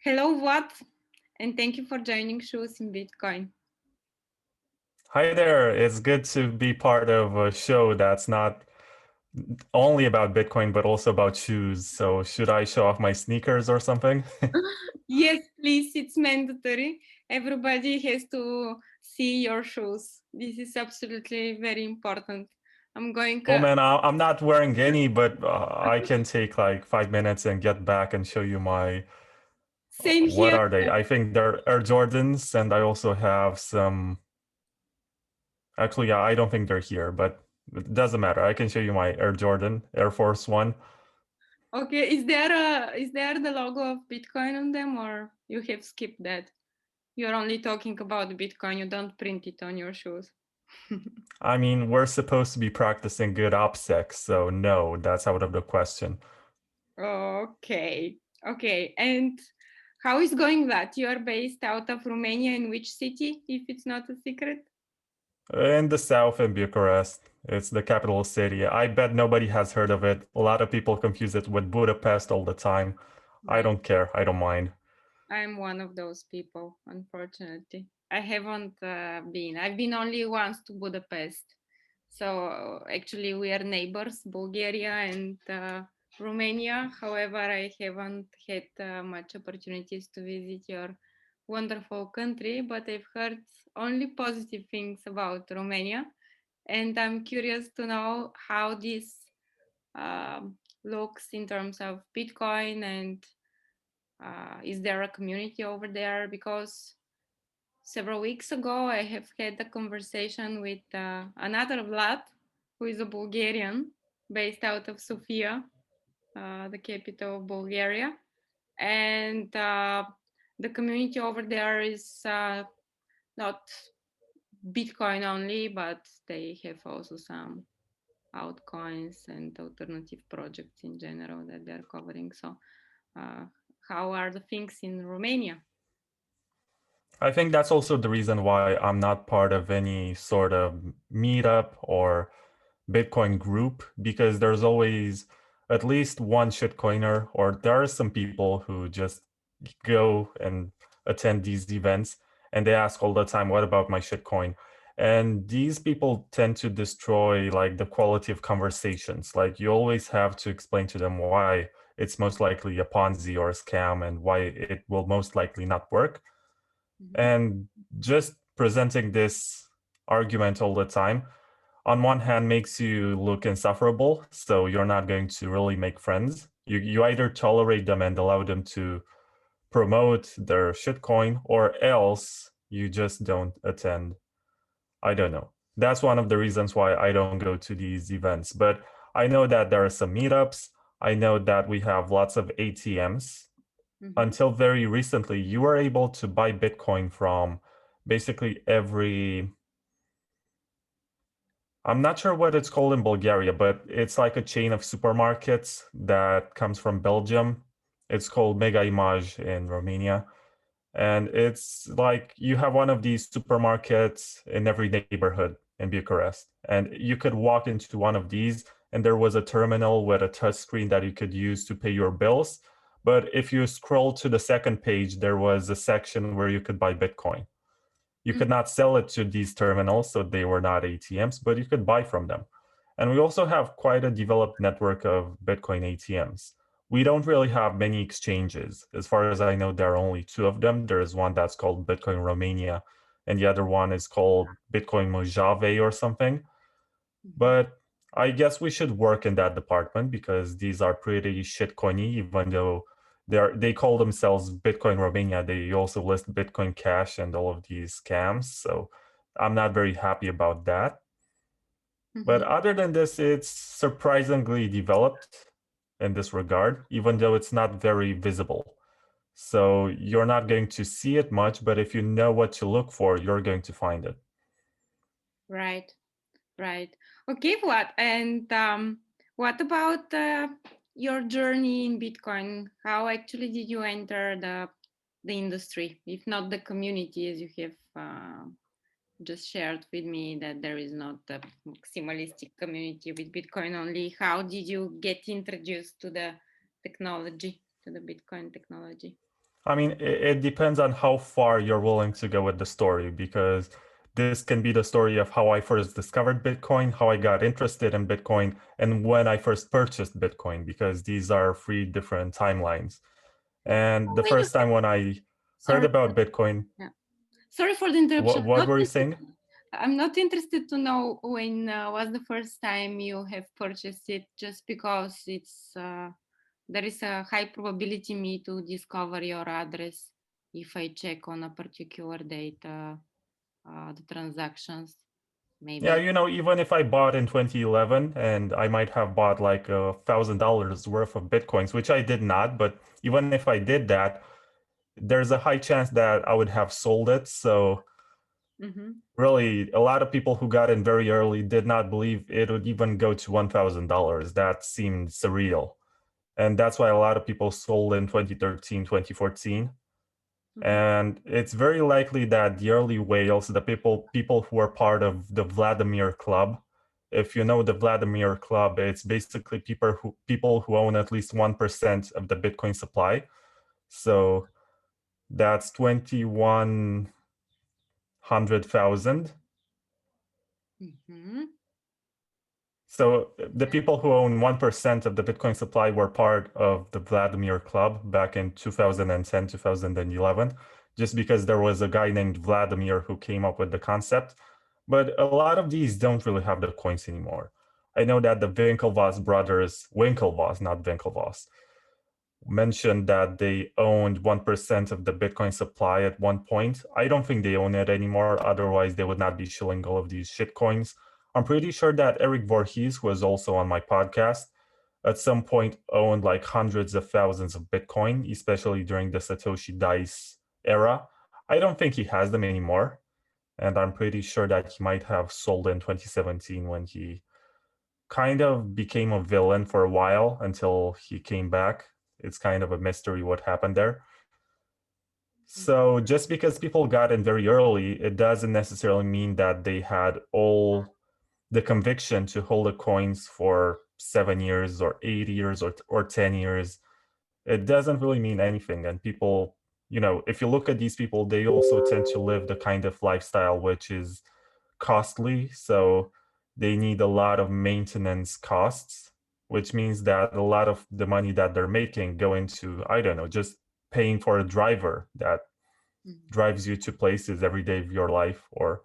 Hello, Vlad, and thank you for joining Shoes in Bitcoin. Hi there. It's good to be part of a show that's not only about Bitcoin, but also about shoes. So, should I show off my sneakers or something? Yes, please, it's mandatory. Everybody has to see your shoes. This is absolutely very important. I'm going. Oh man, I'm not wearing any, but I can take like 5 minutes and get back and show you my. Same What here. are they? I think they're Air Jordans, and I also have some. Actually, yeah, I don't think they're here, but it doesn't matter. I can show you my Air Jordan, Air Force One. Okay, is there the logo of Bitcoin on them, or you have skipped that? You're only talking about Bitcoin. You don't print it on your shoes. I mean, we're supposed to be practicing good OPSEC, so no, that's out of the question. Okay, okay. And how is going that? You are based out of Romania in which city, if it's not a secret? In the south in Bucharest. It's the capital city. I bet nobody has heard of it. A lot of people confuse it with Budapest all the time. I I, don't care. I don't mind. I'm one of those people, unfortunately. I haven't been. I've been only once to Budapest. So actually, we are neighbors, Bulgaria and Romania. However, I haven't had much opportunities to visit your wonderful country, but I've heard only positive things about Romania. And I'm curious to know how this looks in terms of Bitcoin and is there a community over there? Because several weeks ago, I have had a conversation with another Vlad, who is a Bulgarian based out of Sofia, the capital of Bulgaria. And the community over there is not Bitcoin only, but they have also some altcoins and alternative projects in general that they're covering. So, uh, how are the things in Romania? I think that's also the reason why I'm not part of any sort of meetup or Bitcoin group, because there's always at least one shitcoiner, or there are some people who just go and attend these events and they ask all the time, what about my shitcoin? And these people tend to destroy like the quality of conversations. Like you always have to explain to them why it's most likely a Ponzi or a scam and why it will most likely not work. Mhm. And just presenting this argument all the time on one hand makes you look insufferable, so you're not going to really make friends. You either tolerate them and allow them to promote their shitcoin, or else you just don't attend. I don't know. That's one of the reasons why I don't go to these events. But I know that there are some meetups. I know that we have lots of ATMs. Mhm. Until very recently, you were able to buy Bitcoin from basically every. I'm not sure what it's called in Bulgaria, but it's like a chain of supermarkets that comes from Belgium. It's called Mega Image in Romania. And it's like you have one of these supermarkets in every neighborhood in Bucharest. And you could walk into one of these, and there was a terminal with a touch screen that you could use to pay your bills. But if you scroll to the second page, there was a section where you could buy Bitcoin. You could not sell it to these terminals, so they were not ATMs, but you could buy from them. And we also have quite a developed network of Bitcoin ATMs. We don't really have many exchanges. As far as I know, there are only two of them. There is one that's called Bitcoin Romania, and the other one is called Bitcoin Mojave or something. Mhm. But I guess we should work in that department because these are pretty shitcoiny, even though they call themselves Bitcoin Romania. They also list Bitcoin Cash and all of these scams. So I'm not very happy about that. But Mhm. other than this, it's surprisingly developed in this regard, even though it's not very visible. So you're not going to see it much, but if you know what to look for, you're going to find it. Right, right. Okay, Vlad. And what about your journey in Bitcoin? How actually did you enter the industry, if not the community, as you have just shared with me that there is not a maximalistic community with Bitcoin only? How did you get introduced to the technology, to the Bitcoin technology? I mean, it depends on how far you're willing to go with the story, because this can be the story of how I first discovered Bitcoin, how I got interested in Bitcoin, and when I first purchased Bitcoin, because these are three different timelines. And the When you first time when I heard sorry, about Bitcoin, yeah. Sorry for the interruption. what were you saying? I'm not interested to know when was the first time you have purchased it, just because there is a high probability me to discover your address if I check on a particular date the transactions. Yeah, Maybe. even if I bought in 2011 and I might have bought like $1,000 worth of Bitcoins, which I did not, but even if I did that, there's a high chance that I would have sold it. So Mm-hmm. really, a lot of people who got in very early did not believe it would even go to $1,000. That seemed surreal. And that's why a lot of people sold in 2013, 2014. Mm-hmm. And it's very likely that the early whales, the people who are part of the Vladimir Club, if you know the Vladimir Club, it's basically people who own at least 1% of the Bitcoin supply. So that's 2,100,000. Mm-hmm. So the people who own 1% of the Bitcoin supply were part of the Vladimir Club back in 2010, 2011, just because there was a guy named Vladimir who came up with the concept. But a lot of these don't really have the coins anymore. I know that the Winklevoss brothers, Winklevoss, not Winklevoss, mentioned that they owned 1% of the Bitcoin supply at one point. I don't think they own it anymore. Otherwise, they would not be shilling all of these shit coins. I'm pretty sure that Eric Voorhees, who was also on my podcast, at some point owned like hundreds of thousands of Bitcoin, especially during the Satoshi Dice era. I don't think he has them anymore. And I'm pretty sure that he might have sold in 2017 when he kind of became a villain for a while until he came back. It's kind of a mystery what happened there. So just because people got in very early, it doesn't necessarily mean that they had all the conviction to hold the coins for 7 years or 8 years or 10 years. It doesn't really mean anything. And people, if you look at these people, they also tend to live the kind of lifestyle which is costly. So they need a lot of maintenance costs, which means that a lot of the money that they're making go into, I don't know, just paying for a driver that drives you to places every day of your life, or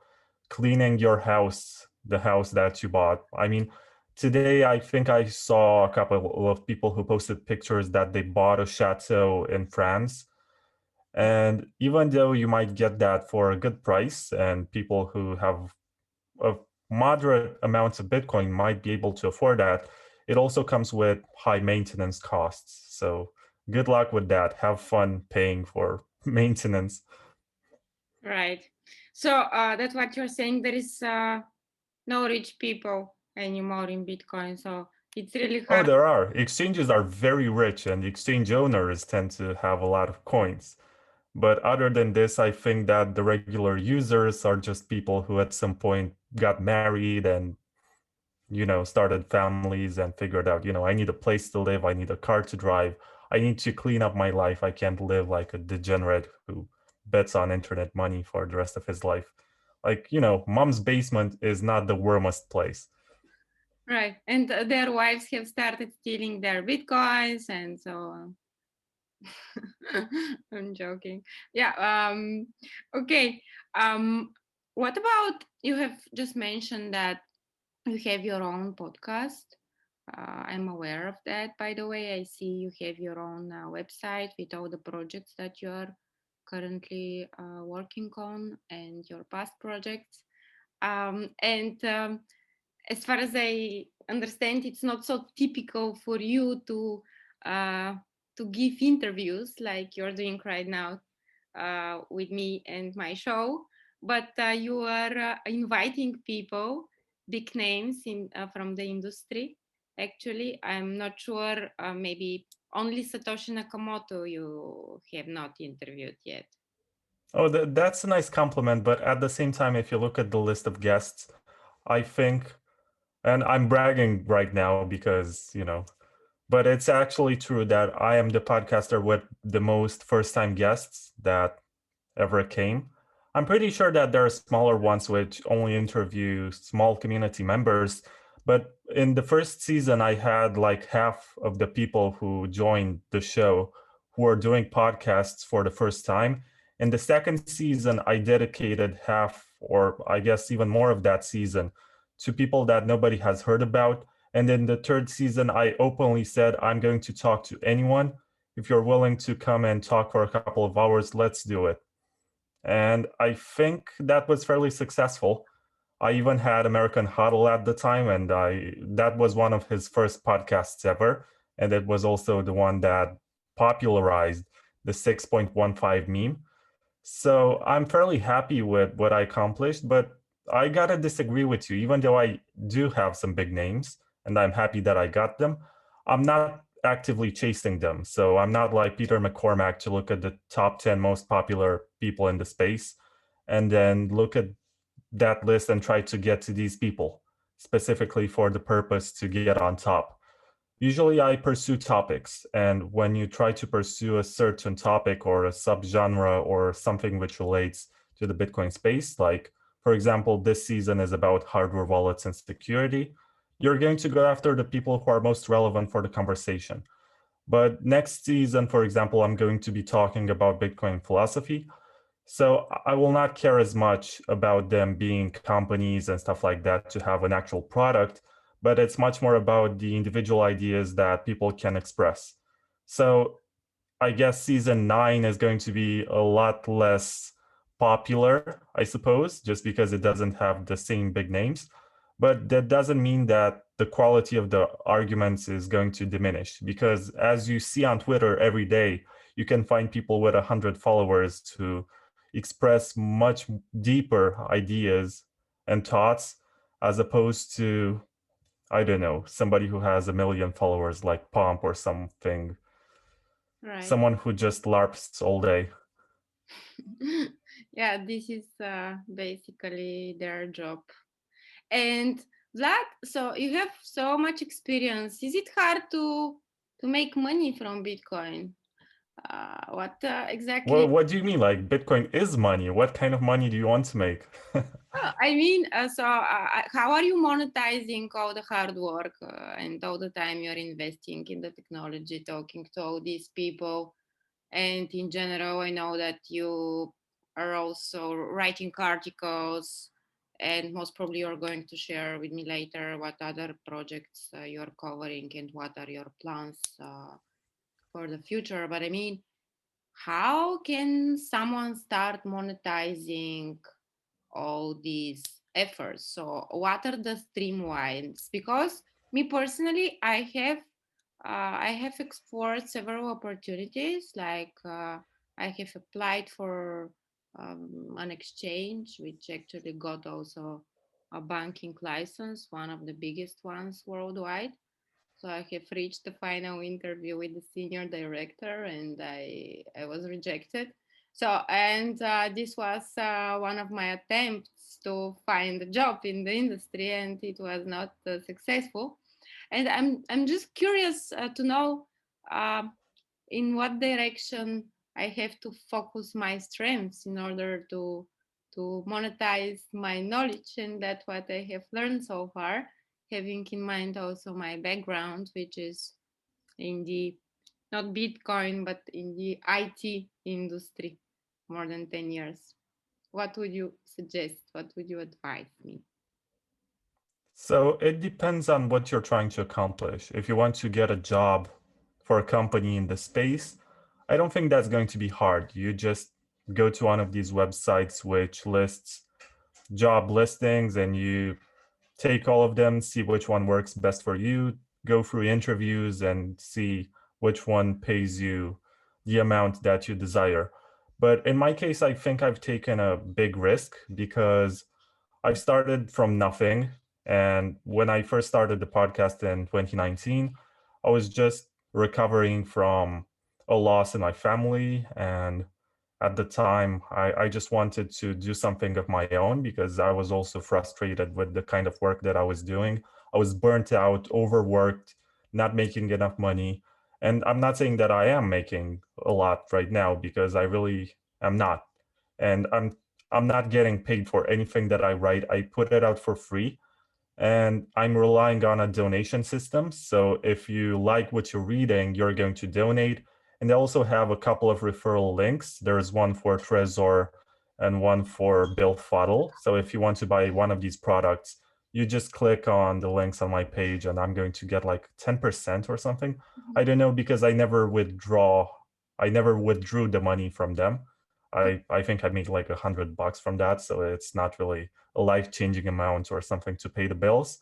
cleaning your house, the house that you bought. I mean, today I think I saw a couple of people who posted pictures that they bought a chateau in France. And even though you might get that for a good price, and people who have a moderate amounts of Bitcoin might be able to afford that, it also comes with high maintenance costs. So good luck with that. Have fun paying for maintenance. Right. So that's what you're saying. There is no rich people anymore in Bitcoin. So it's really Oh, hard. there are. Exchanges are very rich, and exchange owners tend to have a lot of coins. But other than this, I think that the regular users are just people who at some point got married and, started families and figured out, I need a place to live, I need a car to drive, I need to clean up my life. I can't live like a degenerate who bets on internet money for the rest of his life. Like, mom's basement is not the warmest place. Right. And their wives have started stealing their Bitcoins and so on. I'm joking. Yeah. Okay. What about you have just mentioned that you have your own podcast. I'm aware of that, by the way. I see you have your own website with all the projects that you are currently working on and your past projects. And as far as I understand, it's not so typical for you uh, to give interviews like you're doing right now with me and my show, but you are inviting people, big names from the industry. Actually, I'm not sure. Maybe only Satoshi Nakamoto you have not interviewed yet. Oh, that's a nice compliment. But at the same time, if you look at the list of guests, I think, and I'm bragging right now because, But it's actually true that I am the podcaster with the most first-time guests that ever came. I'm pretty sure that there are smaller ones which only interview small community members, but in the first season, I had like half of the people who joined the show who are doing podcasts for the first time. In the second season, I dedicated half, or I guess even more of that season, to people that nobody has heard about. And in the third season, I openly said, I'm going to talk to anyone. If you're willing to come and talk for a couple of hours, let's do it. And I think that was fairly successful. I even had American Huddle at the time, and that was one of his first podcasts ever. And it was also the one that popularized the 6.15 meme. So I'm fairly happy with what I accomplished, but I gotta disagree with you. Even though I do have some big names and I'm happy that I got them, I'm not actively chasing them. So I'm not like Peter McCormack to look at the top 10 most popular people in the space and then look at that list and try to get to these people specifically for the purpose to get on top. Usually I pursue topics, and when you try to pursue a certain topic or a subgenre or something which relates to the Bitcoin space, like for example, this season is about hardware wallets and security, you're going to go after the people who are most relevant for the conversation. But next season, for example, I'm going to be talking about Bitcoin philosophy. So I will not care as much about them being companies and stuff like that to have an actual product, but it's much more about the individual ideas that people can express. So I guess season 9 is going to be a lot less popular, I suppose, just because it doesn't have the same big names. But that doesn't mean that the quality of the arguments is going to diminish, because as you see on Twitter every day, you can find people with 100 followers who express much deeper ideas and thoughts as opposed to, I don't know, somebody who has a million followers like Pomp or something, Right. someone who just LARPs all day. Yeah, this is basically their job. And Vlad, so you have so much experience. Is it hard to make money from Bitcoin? What Well, exactly? what do you mean? Like Bitcoin is money? What kind of money do you want to make? I mean, how are you monetizing all the hard work and all the time you're investing in the technology, talking to all these people? And in general, I know that you are also writing articles, and most probably you're going to share with me later what other projects you're covering and what are your plans for the future. But I mean, how can someone start monetizing all these efforts? So what are the streamlines? Because me personally, I have explored several opportunities. Like I have applied for an exchange, which actually got also a banking license, one of the biggest ones worldwide. So I have reached the final interview with the senior director, and I was rejected. So and this was one of my attempts to find a job in the industry, and it was not successful. And I'm just curious to know uh, in what direction I have to focus my strengths in order to monetize my knowledge, and that's what I have learned so far, having in mind also my background, which is in the not Bitcoin but in the IT industry, more than 10 years. What would you suggest? What would you advise me? So it depends on what you're trying to accomplish. If you want to get a job for a company in the space, I don't think that's going to be hard. You just go to one of these websites which lists job listings and you take all of them, see which one works best for you, go through interviews and see which one pays you the amount that you desire. But in my case, I think I've taken a big risk because I've started from nothing. And when I first started the podcast in 2019, I was just recovering from a loss in my family. And at the time, I just wanted to do something of my own because I was also frustrated with the kind of work that I was doing. I was burnt out, overworked, not making enough money. And I'm not saying that I am making a lot right now, because I really am not. And I'm not getting paid for anything that I write. I put it out for free, and I'm relying on a donation system. So if you like what you're reading, you're going to donate. And they also have a couple of referral links. There's one for Trezor and one for Bill Fuddle. So if you want to buy one of these products, you just click on the links on my page, and I'm going to get like 10% or something. I don't know, because I never withdrew the money from them. I think I made like $100 from that. So it's not really a life-changing amount or something to pay the bills.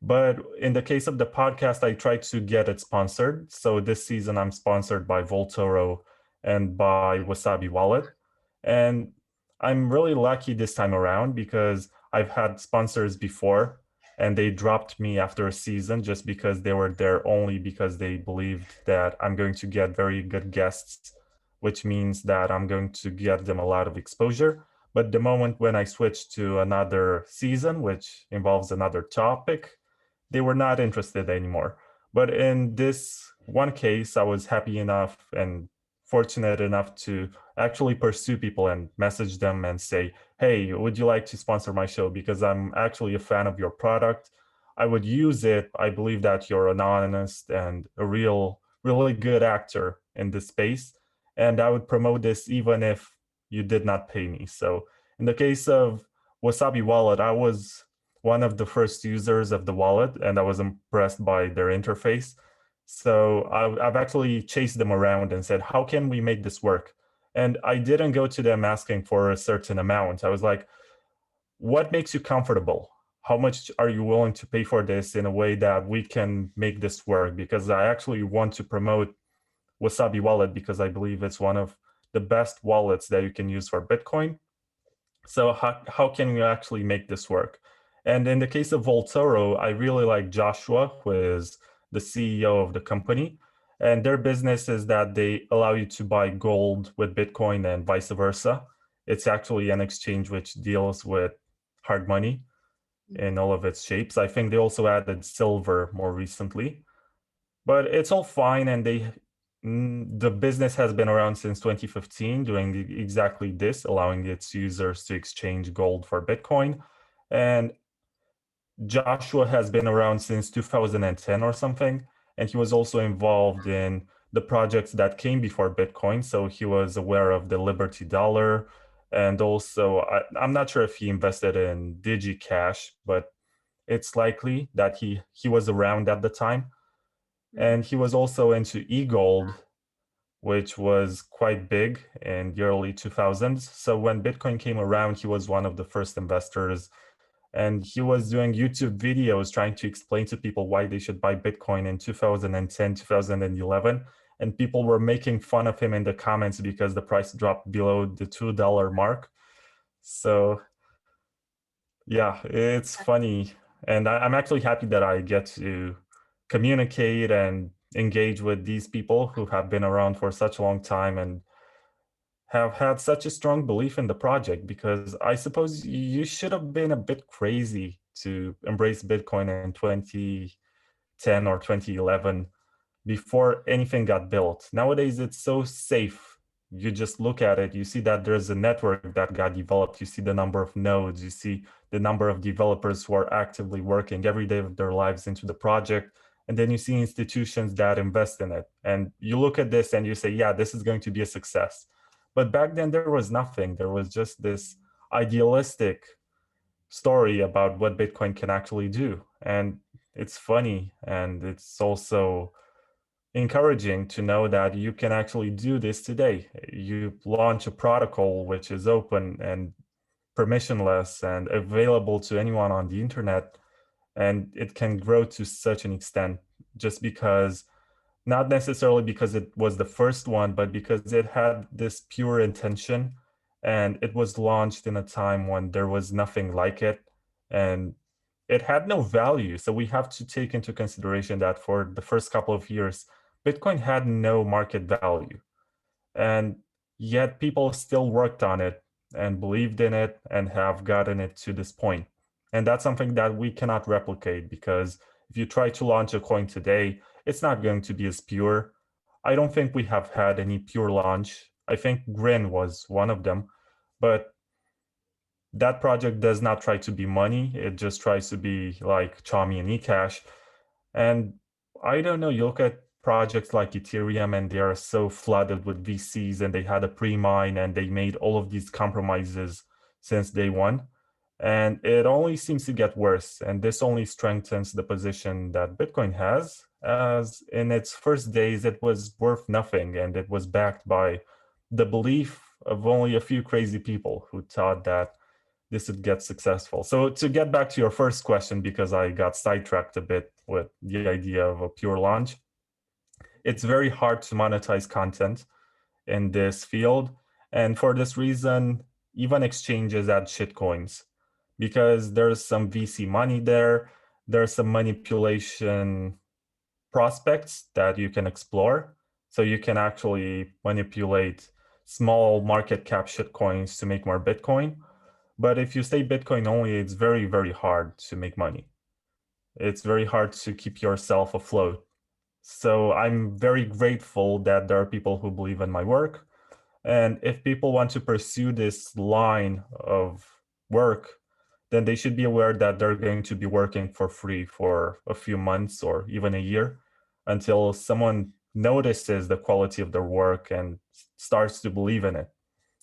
But in the case of the podcast, I tried to get it sponsored. So this season, I'm sponsored by Voltoro and by Wasabi Wallet. And I'm really lucky this time around, because I've had sponsors before and they dropped me after a season just because they were there only because they believed that I'm going to get very good guests, which means that I'm going to get them a lot of exposure. But the moment when I switched to another season, which involves another topic, they were not interested anymore. But in this one case, I was happy enough and fortunate enough to actually pursue people and message them and say, hey, would you like to sponsor my show? Because I'm actually a fan of your product. I would use it. I believe that you're an honest and a really good actor in this space. And I would promote this even if you did not pay me. So in the case of Wasabi Wallet, I was one of the first users of the wallet, and I was impressed by their interface. So I've actually chased them around and said, how can we make this work? And I didn't go to them asking for a certain amount. I was like, what makes you comfortable? How much are you willing to pay for this in a way that we can make this work? Because I actually want to promote Wasabi Wallet because I believe it's one of the best wallets that you can use for Bitcoin. So how can we actually make this work? And in the case of Voltoro, I really like Joshua, who is the CEO of the company. And their business is that they allow you to buy gold with Bitcoin and vice versa. It's actually an exchange which deals with hard money in all of its shapes. I think they also added silver more recently. But it's all fine, and the business has been around since 2015, doing exactly this, allowing its users to exchange gold for Bitcoin. And Joshua has been around since 2010 or something, and he was also involved in the projects that came before Bitcoin. So he was aware of the Liberty Dollar, and also I'm not sure if he invested in DigiCash, but it's likely that he was around at the time. And he was also into eGold, which was quite big in the early 2000s. So when Bitcoin came around, he was one of the first investors. And he was doing YouTube videos trying to explain to people why they should buy Bitcoin in 2010, 2011. And people were making fun of him in the comments because the price dropped below the $2 mark. So yeah, it's funny. And I'm actually happy that I get to communicate and engage with these people who have been around for such a long time and have had such a strong belief in the project, because I suppose you should have been a bit crazy to embrace Bitcoin in 2010 or 2011 before anything got built. Nowadays, it's so safe. You just look at it, you see that there's a network that got developed, you see the number of nodes, you see the number of developers who are actively working every day of their lives into the project. And then you see institutions that invest in it. And you look at this and you say, yeah, this is going to be a success. But back then, there was nothing. There was just this idealistic story about what Bitcoin can actually do. And it's funny. And it's also encouraging to know that you can actually do this today. You launch a protocol which is open and permissionless and available to anyone on the internet, and it can grow to such an extent just because, not necessarily because it was the first one, but because it had this pure intention, and it was launched in a time when there was nothing like it, and it had no value. So we have to take into consideration that for the first couple of years, Bitcoin had no market value. And yet people still worked on it and believed in it and have gotten it to this point. And that's something that we cannot replicate, because if you try to launch a coin today, it's not going to be as pure. I don't think we have had any pure launch. I think Grin was one of them, but that project does not try to be money. It just tries to be like Chami and eCash. And I don't know, you look at projects like Ethereum and they are so flooded with VCs and they had a pre-mine and they made all of these compromises since day one. And it only seems to get worse. And this only strengthens the position that Bitcoin has, as in its first days, it was worth nothing. And it was backed by the belief of only a few crazy people who thought that this would get successful. So to get back to your first question, because I got sidetracked a bit with the idea of a pure launch, it's very hard to monetize content in this field. And for this reason, even exchanges add shitcoins because there's some VC money there. There's some manipulation prospects that you can explore. So you can actually manipulate small market cap shitcoins to make more Bitcoin. But if you stay Bitcoin only, it's very, very hard to make money. It's very hard to keep yourself afloat. So I'm very grateful that there are people who believe in my work. And if people want to pursue this line of work, then they should be aware that they're going to be working for free for a few months or even a year until someone notices the quality of their work and starts to believe in it.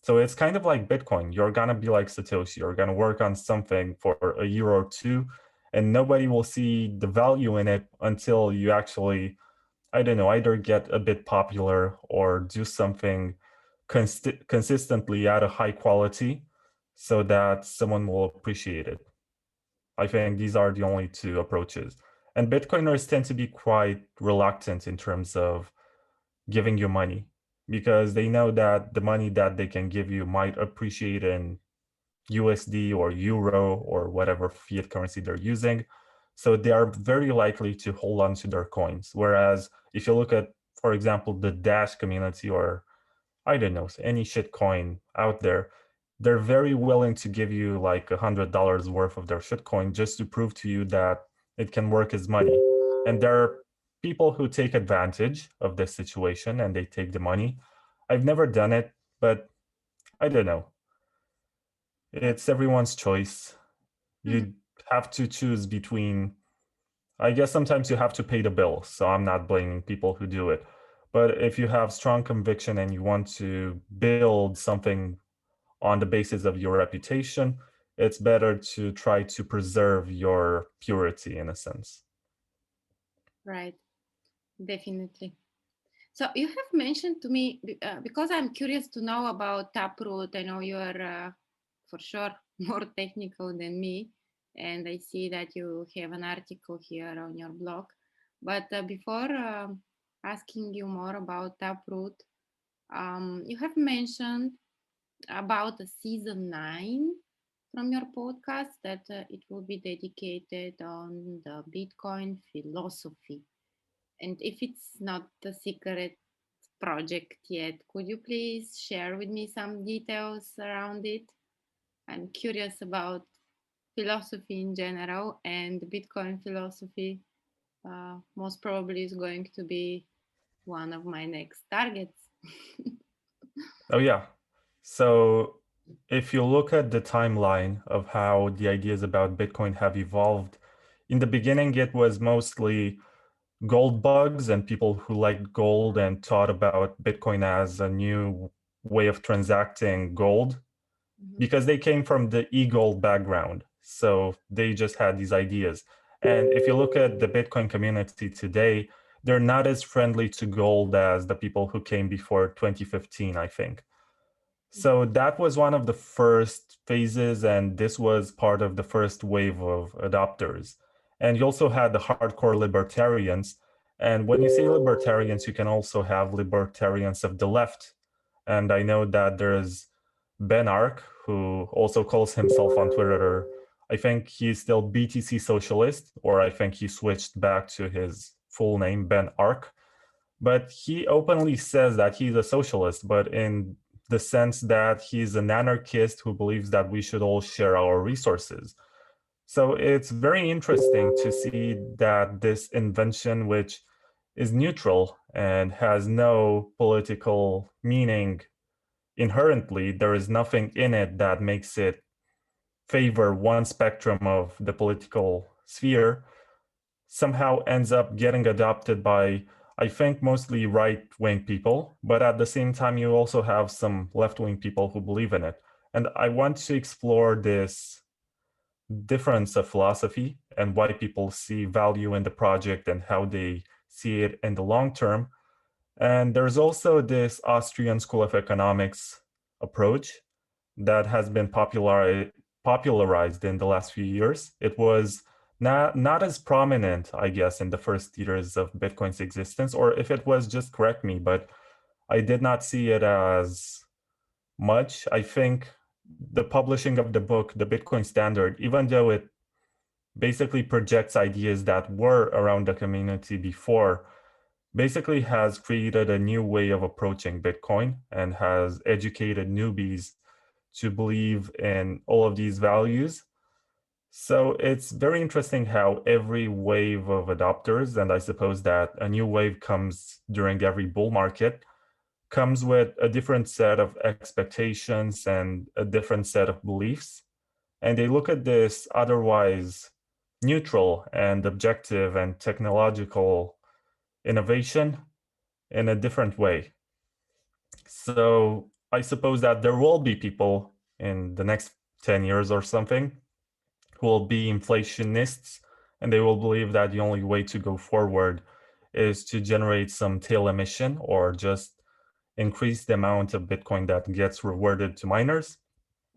So it's kind of like Bitcoin. You're going to be like Satoshi. You're going to work on something for a year or two, and nobody will see the value in it until you actually, I don't know, either get a bit popular or do something consistently at a high quality so that someone will appreciate it. I think these are the only two approaches. And Bitcoiners tend to be quite reluctant in terms of giving you money because they know that the money that they can give you might appreciate in USD or Euro or whatever fiat currency they're using. So they are very likely to hold on to their coins. Whereas if you look at, for example, the Dash community or I don't know, any shit coin out there, they're very willing to give you like $100 worth of their shitcoin just to prove to you that it can work as money. And there are people who take advantage of this situation and they take the money. I've never done it, but I don't know. It's everyone's choice. You have to choose between, I guess sometimes you have to pay the bill. So I'm not blaming people who do it. But if you have strong conviction and you want to build something on the basis of your reputation, it's better to try to preserve your purity in a sense. Right, definitely. So you have mentioned to me, because I'm curious to know about Taproot. I know you are for sure more technical than me, and I see that you have an article here on your blog. But before asking you more about Taproot, you have mentioned about the season 9 from your podcast that it will be dedicated on the Bitcoin philosophy. And if it's not a secret project yet, could you please share with me some details around it? I'm curious about philosophy in general, and Bitcoin philosophy most probably is going to be one of my next targets. Oh, yeah. So if you look at the timeline of how the ideas about Bitcoin have evolved, in the beginning, it was mostly gold bugs and people who liked gold and thought about Bitcoin as a new way of transacting gold because they came from the e-gold background. So they just had these ideas. And if you look at the Bitcoin community today, they're not as friendly to gold as the people who came before 2015, I think. So that was one of the first phases, and this was part of the first wave of adopters. And you also had the hardcore libertarians. And when you say libertarians, you can also have libertarians of the left. And I know that there's Ben Ark, who also calls himself on Twitter, I think he's still BTC Socialist, or I think he switched back to his full name, Ben Ark. But he openly says that he's a socialist, but in the sense that he's an anarchist who believes that we should all share our resources. So it's very interesting to see that this invention, which is neutral and has no political meaning inherently. There is nothing in it that makes it favor one spectrum of the political sphere, somehow ends up getting adopted by, I think, mostly right-wing people. But at the same time, you also have some left-wing people who believe in it. And I want to explore this difference of philosophy and why people see value in the project and how they see it in the long term. And there's also this Austrian School of Economics approach that has been popularized in the last few years. It was not as prominent, I guess, in the first years of Bitcoin's existence, or if it was, just correct me, but I did not see it as much. I think the publishing of the book, The Bitcoin Standard, even though it basically projects ideas that were around the community before, basically has created a new way of approaching Bitcoin and has educated newbies to believe in all of these values. So it's very interesting how every wave of adopters, and I suppose that a new wave comes during every bull market, comes with a different set of expectations and a different set of beliefs. And they look at this otherwise neutral and objective and technological innovation in a different way. So I suppose that there will be people in the next 10 years or something who will be inflationists, and they will believe that the only way to go forward is to generate some tail emission or just increase the amount of Bitcoin that gets rewarded to miners.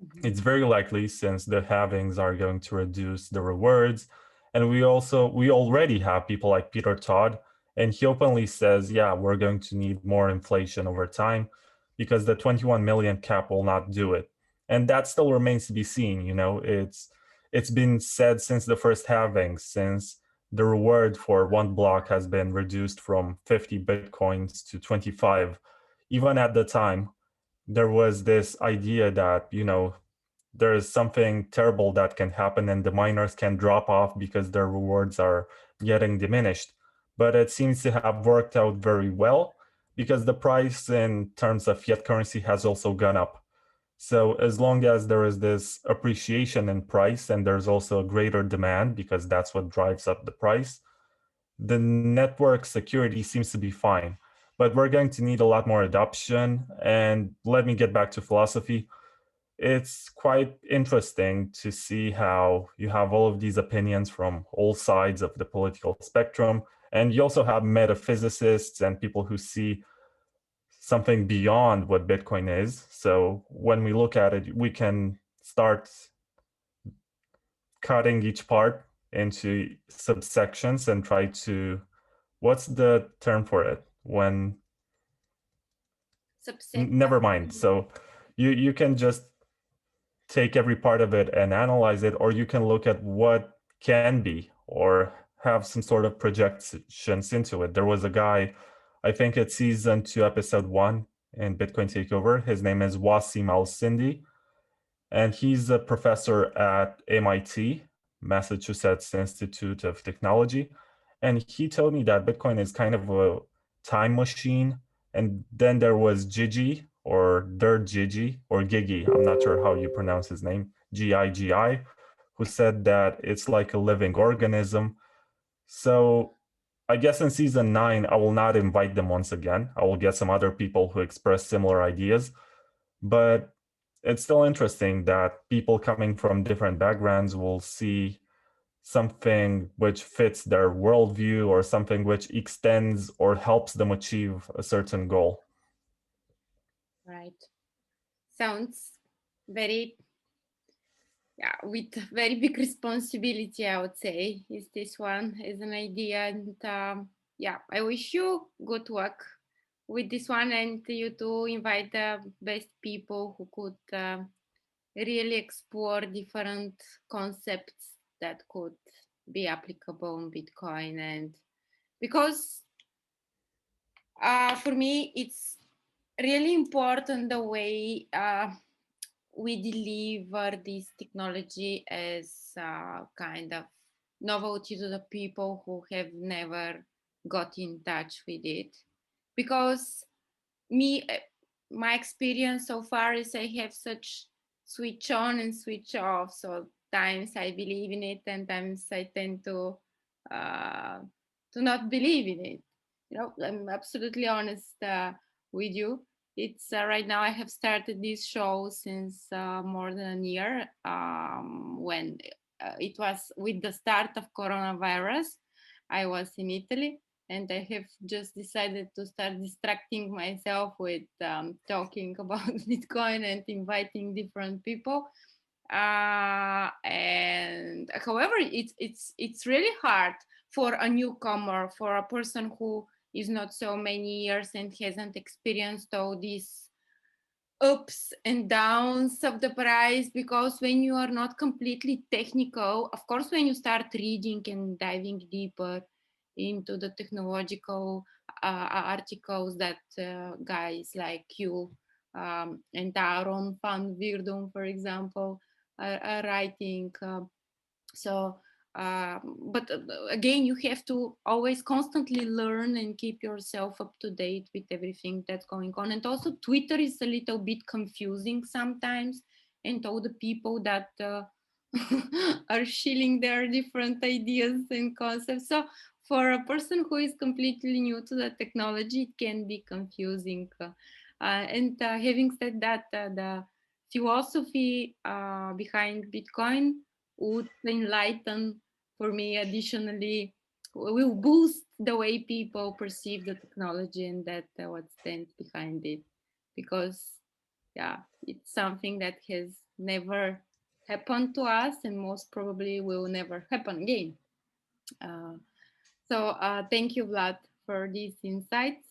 Mhm. It's very likely, since the halvings are going to reduce the rewards. And we already have people like Peter Todd, and he openly says, yeah, we're going to need more inflation over time because the 21 million cap will not do it. And that still remains to be seen. It's been said since the first halving, since the reward for one block has been reduced from 50 Bitcoins to 25. Even at the time, there was this idea that, there is something terrible that can happen and the miners can drop off because their rewards are getting diminished. But it seems to have worked out very well because the price in terms of fiat currency has also gone up. So as long as there is this appreciation in price and there's also a greater demand, because that's what drives up the price, the network security seems to be fine. But we're going to need a lot more adoption. And let me get back to philosophy. It's quite interesting to see how you have all of these opinions from all sides of the political spectrum. And you also have metaphysicists and people who see something beyond what Bitcoin is. So when we look at it, we can start cutting each part into subsections and try to, what's the term for it? When, Subset. never mind. So you can just take every part of it and analyze it, or you can look at what can be or have some sort of projections into it. There was a guy, I think it's season 2, episode 1 in Bitcoin Takeover. His name is Wasim Al-Sindi, and he's a professor at MIT, Massachusetts Institute of Technology. And he told me that Bitcoin is kind of a time machine. And then there was Gigi, or Dirt Gigi, or Gigi, I'm not sure how you pronounce his name, Gigi, who said that it's like a living organism. So I guess in season 9, I will not invite them once again. I will get some other people who express similar ideas. But it's still interesting that people coming from different backgrounds will see something which fits their worldview or something which extends or helps them achieve a certain goal. Right. Sounds very, yeah, with very big responsibility, I would say, is this one as an idea. And yeah, I wish you good luck with this one, and you to invite the best people who could really explore different concepts that could be applicable on Bitcoin. And because for me, it's really important the way we deliver this technology as kind of novelty to the people who have never got in touch with it, because me my experience so far is I have such switch on and switch off. So times I believe in it, and times I tend uh, to not believe in it. I'm absolutely honest with you. It's right now I have started this show since more than a year, when it was with the start of coronavirus. I was in Italy, and I have just decided to start distracting myself with talking about Bitcoin and inviting different people. And however, it's really hard for a newcomer, for a person who is not so many years and hasn't experienced all these ups and downs of the price, because when you are not completely technical, of course, when you start reading and diving deeper into the technological articles that guys like you and Aaron van Wirdum, for example, are writing. So but again, you have to always constantly learn and keep yourself up to date with everything that's going on. And also Twitter is a little bit confusing sometimes, and all the people that are shilling their different ideas and concepts. So for a person who is completely new to the technology, it can be confusing. And having said that, the philosophy behind Bitcoin would enlighten for me additionally, will boost the way people perceive the technology, and that what stands behind it, because yeah, it's something that has never happened to us and most probably will never happen again. uh, Thank you, Vlad, for these insights.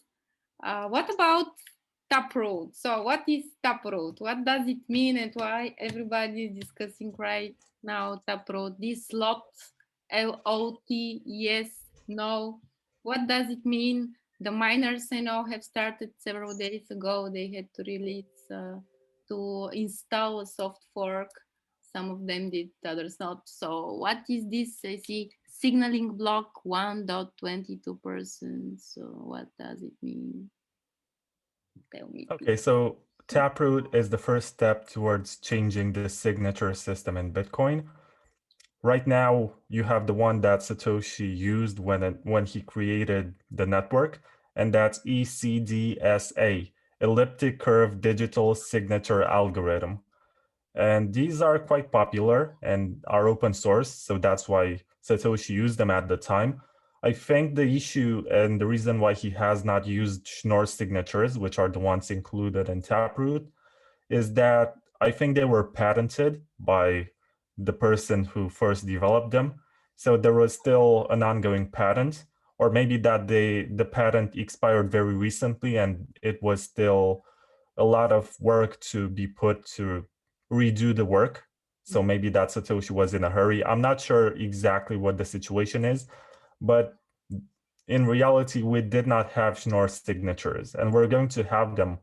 What about Taproot? So what is Taproot? What does it mean, and why everybody is discussing right now Taproot? This lot, LOT, yes, no. What does it mean? The miners I know have started several days ago. They had to release to install a soft fork. Some of them did, others not. So what is this? I see signaling block 1.22%. So what does it mean? Tell me, please. Okay, so Taproot is the first step towards changing the signature system in Bitcoin. Right now, you have the one that Satoshi used when he created the network, and that's ECDSA, Elliptic Curve Digital Signature Algorithm. And these are quite popular and are open source, so that's why Satoshi used them at the time. I think the issue and the reason why he has not used Schnorr signatures, which are the ones included in Taproot, is that I think they were patented by the person who first developed them. So there was still an ongoing patent, or maybe that the patent expired very recently and it was still a lot of work to be put to redo the work. So maybe that Satoshi was in a hurry. I'm not sure exactly what the situation is, but in reality, we did not have Schnorr signatures, and we're going to have them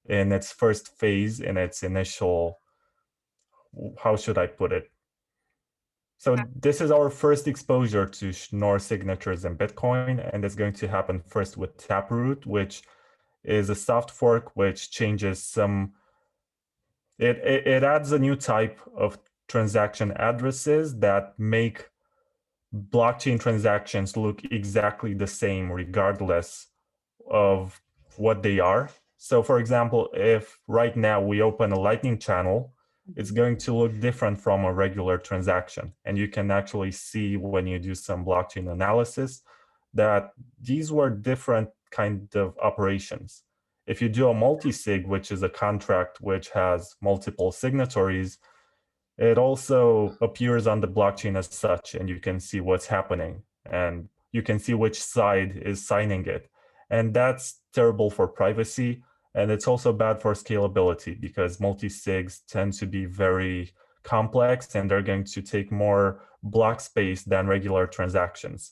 in its first phase, in its initial, how should I put it? So this is our first exposure to Schnorr signatures in Bitcoin, and it's going to happen first with Taproot, which is a soft fork which changes some, it adds a new type of transaction addresses that make blockchain transactions look exactly the same regardless of what they are. So for example, if right now we open a Lightning channel, it's going to look different from a regular transaction. And you can actually see when you do some blockchain analysis that these were different kind of operations. If you do a multi-sig, which is a contract which has multiple signatories, it also appears on the blockchain as such, and you can see what's happening, and you can see which side is signing it. And that's terrible for privacy, and it's also bad for scalability because multi-sigs tend to be very complex and they're going to take more block space than regular transactions.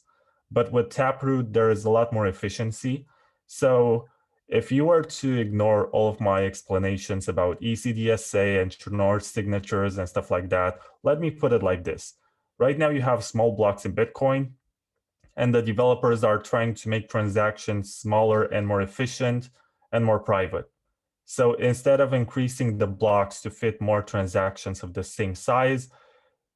But with Taproot, there is a lot more efficiency. So if you were to ignore all of my explanations about ECDSA and Schnorr signatures and stuff like that, let me put it like this. Right now, you have small blocks in Bitcoin. And the developers are trying to make transactions smaller and more efficient and more private. So instead of increasing the blocks to fit more transactions of the same size,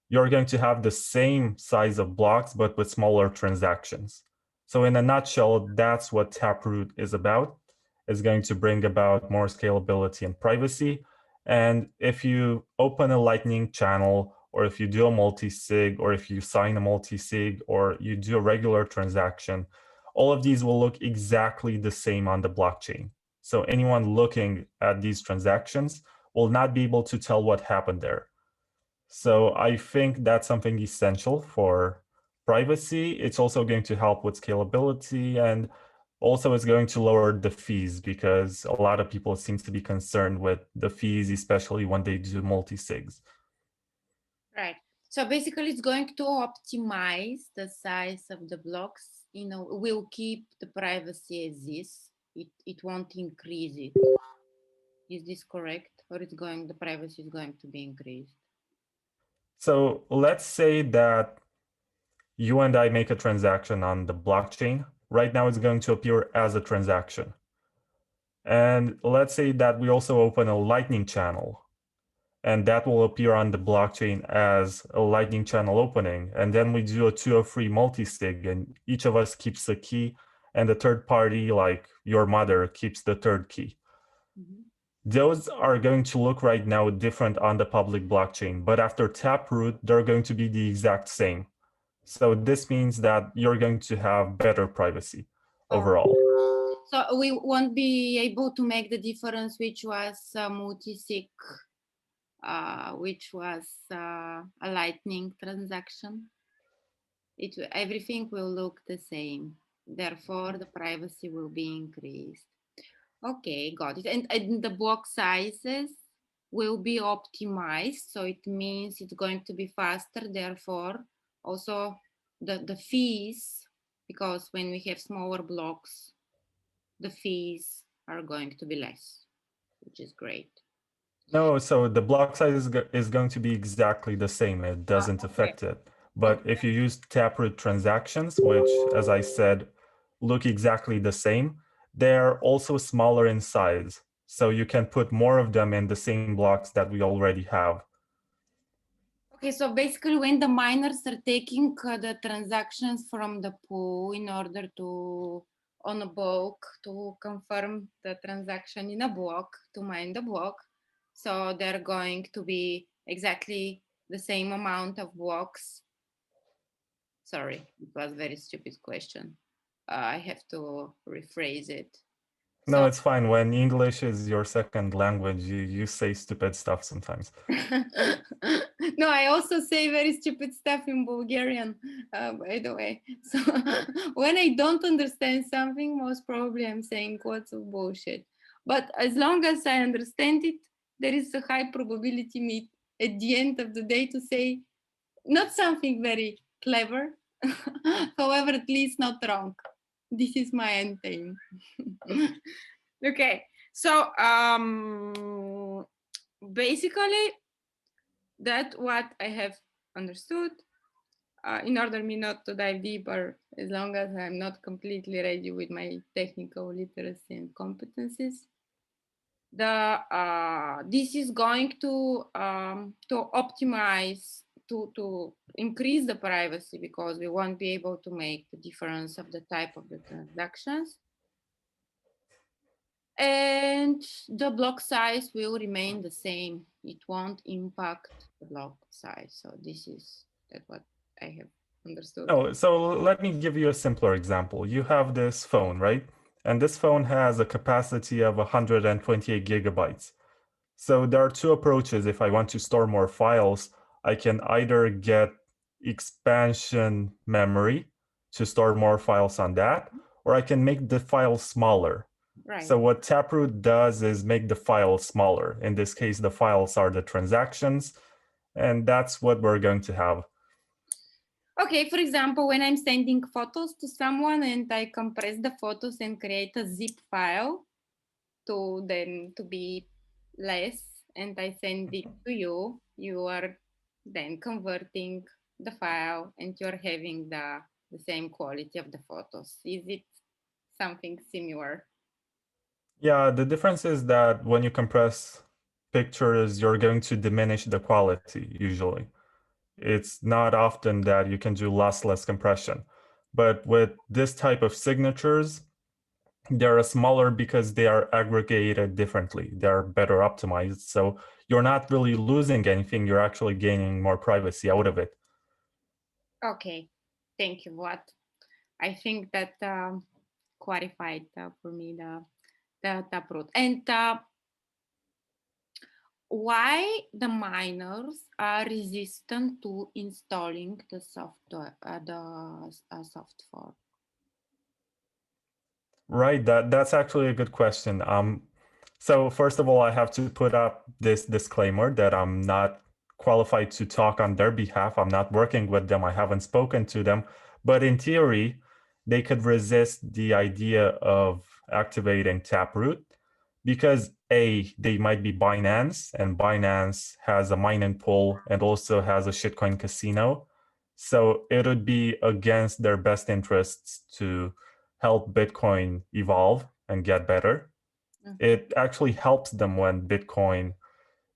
you're going to have the same size of blocks, but with smaller transactions. So in a nutshell, that's what Taproot is about. It's going to bring about more scalability and privacy. And if you open a Lightning channel, or if you do a multi-sig, or if you sign a multi-sig, or you do a regular transaction, all of these will look exactly the same on the blockchain. So anyone looking at these transactions will not be able to tell what happened there. So I think that's something essential for privacy. It's also going to help with scalability, and also it's going to lower the fees, because a lot of people seem to be concerned with the fees, especially when they do multi-sigs. Right. So basically it's going to optimize the size of the blocks. Will keep the privacy as is. It won't increase it. Is this correct? Or the privacy is going to be increased? So let's say that you and I make a transaction on the blockchain. Right now it's going to appear as a transaction. And let's say that we also open a Lightning channel, and that will appear on the blockchain as a Lightning channel opening. And then we do a 203 multi-sig, and each of us keeps a key, and the third party, like your mother, keeps the third key. Mm-hmm. Those are going to look right now different on the public blockchain, but after Taproot, they're going to be the exact same. So this means that you're going to have better privacy overall. So we won't be able to make the difference, which was multi-sig, which was a Lightning transaction. Everything will look the same. Therefore, the privacy will be increased. Okay, got it. And the block sizes will be optimized. So it means it's going to be faster. Therefore, also the fees, because when we have smaller blocks, the fees are going to be less, which is great. No, so the block size is going to be exactly the same. It doesn't affect it. But if you use Taproot transactions, which, as I said, look exactly the same, they're also smaller in size. So you can put more of them in the same blocks that we already have. Okay, so basically when the miners are taking the transactions from the pool in order to, on a block, to confirm the transaction in a block, to mine the block, so they're going to be exactly the same amount of blocks. Sorry, it was a very stupid question. I have to rephrase it. No, it's fine. When English is your second language, you say stupid stuff sometimes. No, I also say very stupid stuff in Bulgarian, by the way. So when I don't understand something, most probably I'm saying lots of bullshit. But as long as I understand it, there is a high probability me at the end of the day to say not something very clever, however, at least not wrong. This is my end aim. Okay, so basically that's what I have understood. In order me not to dive deeper, as long as I'm not completely ready with my technical literacy and competencies, this is going to optimize, to increase the privacy, because we won't be able to make the difference of the type of the transactions. And the block size will remain the same. It won't impact the block size. So this is what I have understood. Oh, so let me give you a simpler example. You have this phone, right? And this phone has a capacity of 128 gigabytes. So there are two approaches. If I want to store more files, I can either get expansion memory to store more files on that, or I can make the file smaller. Right. So what Taproot does is make the file smaller. In this case, the files are the transactions, and that's what we're going to have. Okay, for example, when I'm sending photos to someone and I compress the photos and create a zip file to them to be less, and I send it to you, you are then converting the file and you're having the the same quality of the photos? Is it something similar? Yeah, the difference is that when you compress pictures, you're going to diminish the quality usually. It's not often that you can do lossless compression. But with this type of signatures, they're smaller because they are aggregated differently. They're better optimized. So you're not really losing anything. You're actually gaining more privacy out of it. Okay, thank you, Vlad. I think that clarified for me the taproot. And why the miners are resistant to installing the software, the software? Right, that's actually a good question. So first of all, I have to put up this disclaimer that I'm not qualified to talk on their behalf. I'm not working with them. I haven't spoken to them. But in theory, they could resist the idea of activating Taproot because A, they might be Binance, and Binance has a mining pool and also has a shitcoin casino. So it would be against their best interests to help Bitcoin evolve and get better. It actually helps them when Bitcoin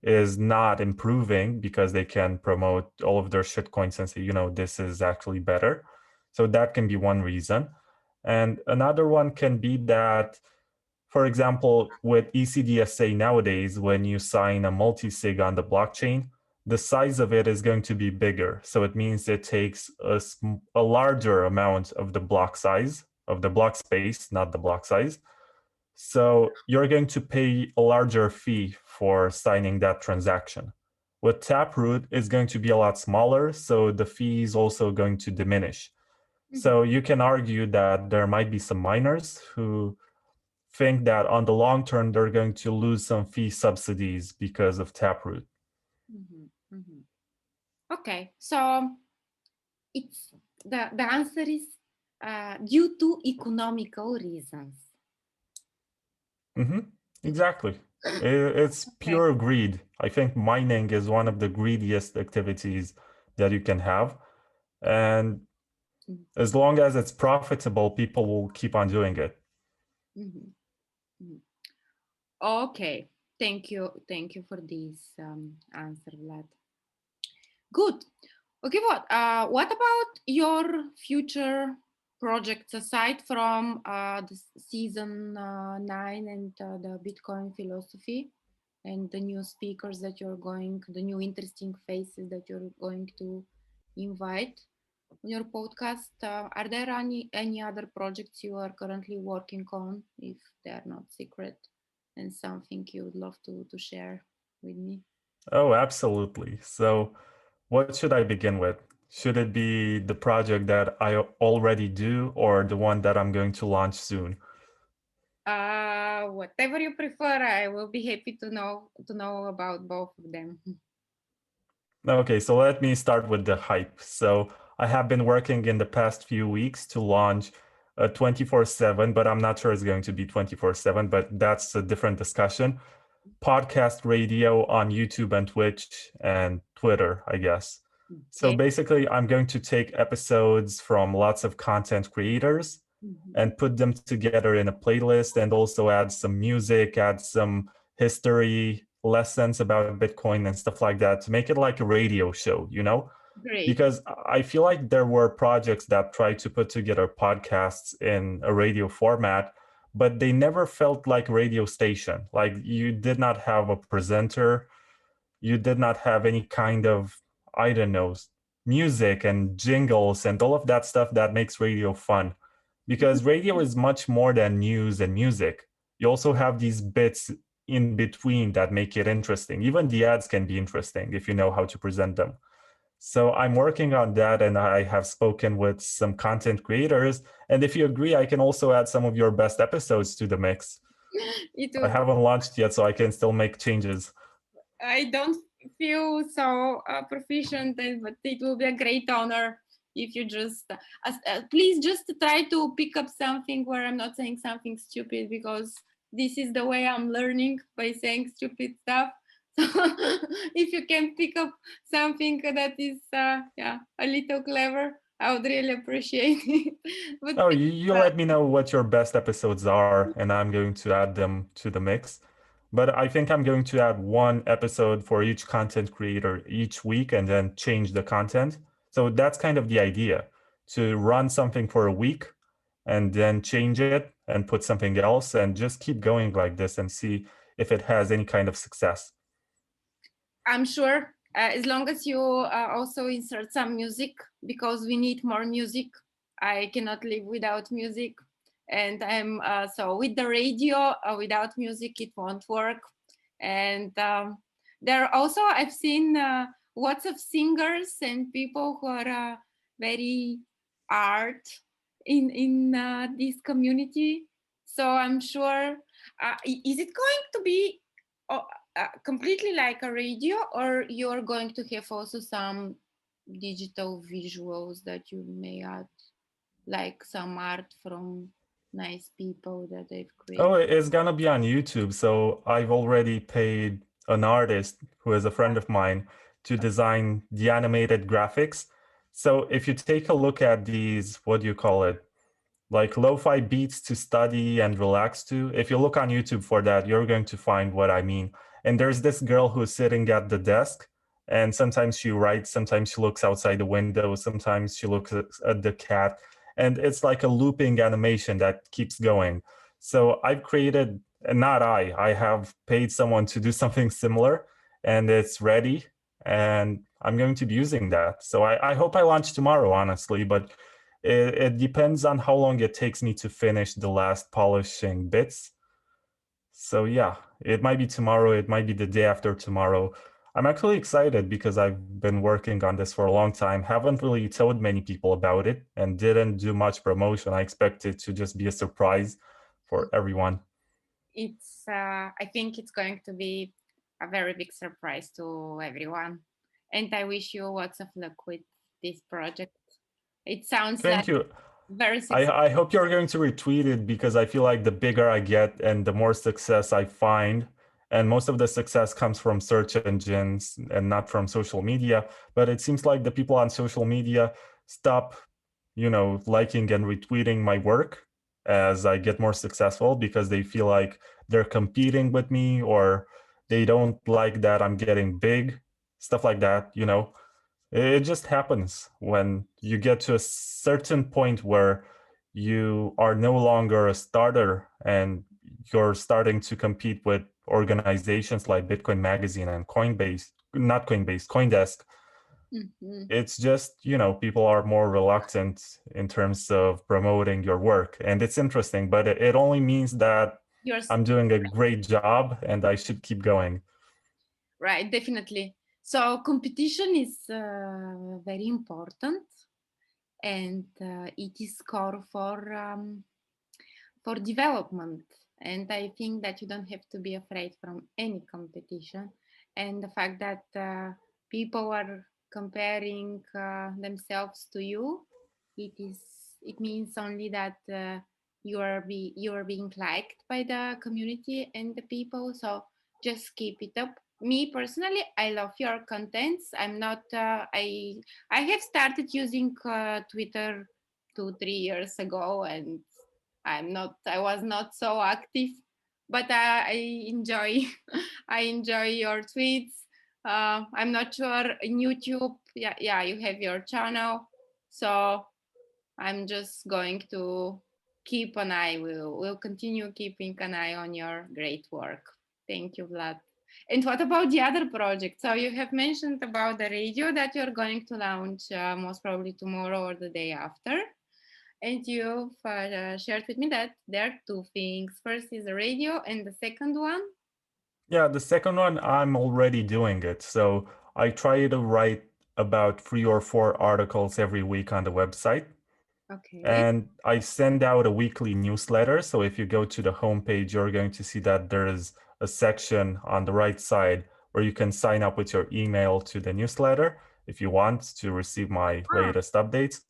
is not improving because they can promote all of their shitcoins and say, this is actually better. So that can be one reason. And another one can be that, for example, with ECDSA nowadays, when you sign a multi-sig on the blockchain, the size of it is going to be bigger. So it means it takes a larger amount of the block size, of the block space, not the block size. So you're going to pay a larger fee for signing that transaction. With Taproot, it's going to be a lot smaller, so the fee is also going to diminish. So you can argue that there might be some miners who think that on the long term, they're going to lose some fee subsidies because of Taproot. Okay, so it's the answer is due to economical reasons. Mm-hmm. Exactly. It's Okay. pure greed. I think mining is one of the greediest activities that you can have. And as long as it's profitable, people will keep on doing it. Mhm, mhm. Okay, thank you for this answer, Vlad. Good. Okay, what about your future projects aside from the season 9 and the Bitcoin philosophy and the new speakers that the new interesting faces that you're going to invite on your podcast? Are there any other projects you are currently working on, if they are not secret, and something you would love to share with me? Oh, absolutely. So, what should I begin with? Should it be the project that I already do or the one that I'm going to launch soon? Whatever you prefer, I will be happy to know about both of them. Okay, so let me start with the hype. So, I have been working in the past few weeks to launch a 24/7, but I'm not sure it's going to be 24/7, but that's a different discussion. Podcast radio on YouTube and Twitch and Twitter, I guess. So Okay. basically, I'm going to take episodes from lots of content creators and put them together in a playlist and also add some music, add some history lessons about Bitcoin and stuff like that to make it like a radio show. Great. Because I feel like there were projects that tried to put together podcasts in a radio format, but they never felt like a radio station. Like you did not have a presenter, you did not have any kind of, I don't know, music and jingles and all of that stuff that makes radio fun. Because radio is much more than news and music. You also have these bits in between that make it interesting. Even the ads can be interesting if you know how to present them. So I'm working on that and I have spoken with some content creators. And if you agree, I can also add some of your best episodes to the mix. It I would. haven't launched yet, so I can still make changes. I don't feel so proficient, but it will be a great honor if you just please just try to pick up something where I'm not saying something stupid, because this is the way I'm learning, by saying stupid stuff. So if you can pick up something that is yeah, a little clever, I would really appreciate it. But Oh, you let me know what your best episodes are, and I'm going to add them to the mix. But I think I'm going to add one episode for each content creator each week and then change the content. So that's kind of the idea, to run something for a week and then change it and put something else and just keep going like this and see if it has any kind of success. I'm sure as long as you also insert some music, because we need more music. I cannot live without music. And I'm so with the radio, without music, it won't work. And there are also, I've seen lots of singers and people who are very art in this community. So I'm sure, is it going to be completely like a radio, or you're going to have also some digital visuals that you may add, like some art from nice people that they've Oh, created? it's gonna be on YouTube. So I've already paid an artist who is a friend of mine to design the animated graphics. So if you take a look at these, what do you call it? Like lo-fi beats to study and relax to. If you look on YouTube for that, you're going to find what I mean. And there's this girl who's sitting at the desk, and sometimes she writes, sometimes she looks outside the window, sometimes she looks at the cat, and it's like a looping animation that keeps going. So I've created, not I have paid someone to do something similar, and it's ready, and I'm going to be using that. So I hope I launch tomorrow, honestly, but it depends on how long it takes me to finish the last polishing bits. So yeah, it might be tomorrow, it might be the day after tomorrow. I'm actually excited because I've been working on this for a long time, haven't really told many people about it, and didn't do much promotion. I expect it to just be a surprise for everyone. It's I think it's going to be a very big surprise to everyone, and I wish you lots of luck with this project. It sounds like Thank you. very successful. I hope you're going to retweet it because I feel like the bigger I get and the more success I find, and most of the success comes from search engines and not from social media. But it seems like the people on social media stop, liking and retweeting my work as I get more successful because they feel like they're competing with me or they don't like that I'm getting big, stuff like that. It just happens when you get to a certain point where you are no longer a starter and you're starting to compete with organizations like Bitcoin Magazine and Coinbase, not Coinbase, CoinDesk. Mhm. It's just, people are more reluctant in terms of promoting your work. And it's interesting, but it only means that You're I'm doing a great job and I should keep going. right, definitely. So competition is very important, and it is core for development. And I think that you don't have to be afraid from any competition. And the fact that people are comparing themselves to you, it means only that you are being liked by the community and the people. So just keep it up. Me personally, I love your contents. I'm not. I have started using Twitter 2 3 years ago, and I was not so active, but I enjoy I enjoy your tweets. I'm not sure in YouTube. Yeah, you have your channel, so I'm just going to keep an eye. We'll continue keeping an eye on your great work. Thank you, Vlad. And what about the other project? So you have mentioned about the radio that you're going to launch most probably tomorrow or the day after. And you've shared with me that there are two things. First is the radio, and the second one. Yeah, the second one, I'm already doing it. So I try to write about 3 or 4 articles every week on the website. Okay. And I send out a weekly newsletter. So if you go to the homepage, you're going to see that there is a section on the right side where you can sign up with your email to the newsletter if you want to receive my Ah, latest updates.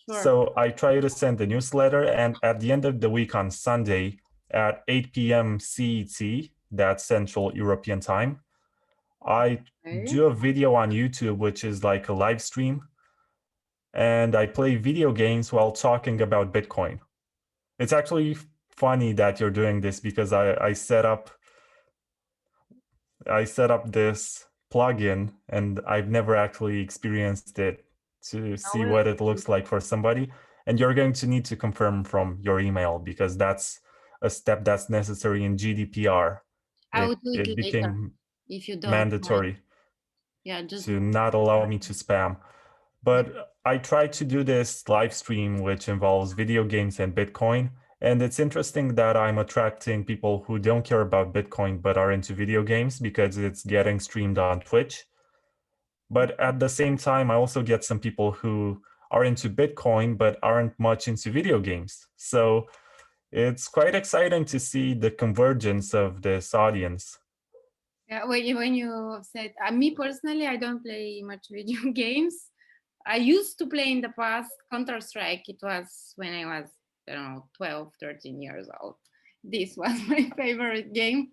sure. So I try to send the newsletter, and at the end of the week on Sunday at 8 p.m. CET, that's Central European Time, I Okay. do a video on YouTube, which is like a live stream, and I play video games while talking about Bitcoin. It's actually funny that you're doing this because I set up this plugin and I've never actually experienced it to see what it looks like for somebody. And you're going to need to confirm from your email because that's a step that's necessary in GDPR. I will do it It later became if you don't mind. mandatory Yeah, just to not allow me to spam. But I try to do this live stream, which involves video games and Bitcoin. And it's interesting that I'm attracting people who don't care about Bitcoin but are into video games because it's getting streamed on Twitch. But at the same time, I also get some people who are into Bitcoin but aren't much into video games. So it's quite exciting to see the convergence of this audience. yeah, when you said me personally, I don't play much video games. I used to play in the past Counter-Strike. It was when I was, I don't know, 12, 13 years old. This was my favorite game.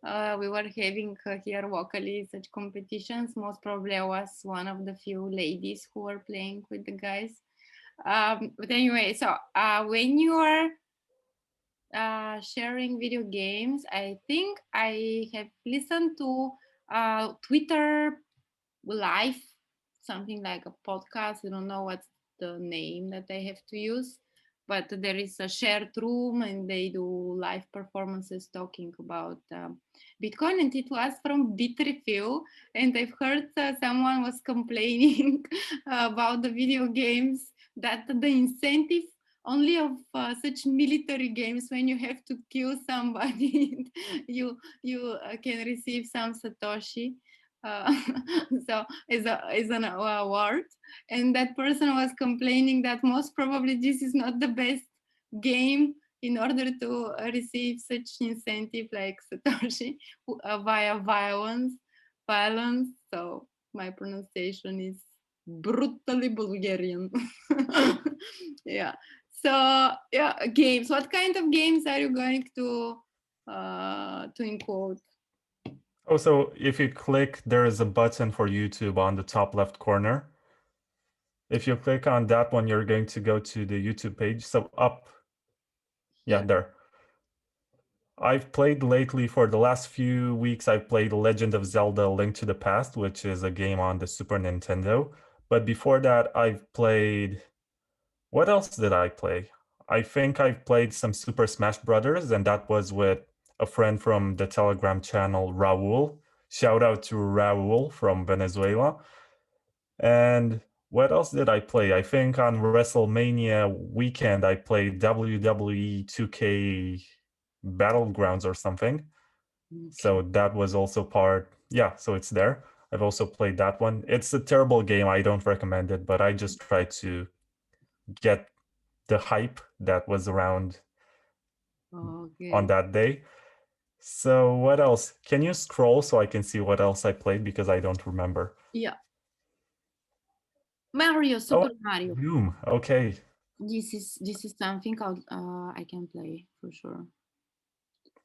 We were having here locally such competitions. Most probably I was one of the few ladies who were playing with the guys. But anyway, so when you are sharing video games, I think I have listened to Twitter live, something like a podcast. I don't know what's the name that I have to use, but there is a shared room and they do live performances talking about Bitcoin, and it was from Bitrefill. And I've heard someone was complaining about the video games, that the incentive only of such military games, when you have to kill somebody, you can receive some satoshi. uh, so is an award, and that person was complaining that most probably this is not the best game in order to receive such incentive like satoshi via violence. So my pronunciation is brutally Bulgarian. Yeah. So yeah, games, what kind of games are you going to include? Oh, so if you click, there is a button for YouTube on the top left corner. If you click on that one, you're going to go to the YouTube page. So up, yeah, Yeah. there. I've played lately, for the last few weeks, I've played Legend of Zelda: Link to the Past, which is a game on the Super Nintendo. But before that, I've played... What else did I play? I think I've played some Super Smash Brothers, and that was with a friend from the Telegram channel, Raul. Shout out to Raul from Venezuela. And what else did I play? I think on WrestleMania weekend, I played WWE 2K Battlegrounds or something. Okay. So that was also part, yeah, so it's there. I've also played that one. It's a terrible game. I don't recommend it, but I just tried to get the hype that was around on Okay. that day. So what else? Can you scroll so I can see what else I played because I don't remember? Yeah. Mario, Oh, Super Mario. Doom. Okay. This is something I can play for sure.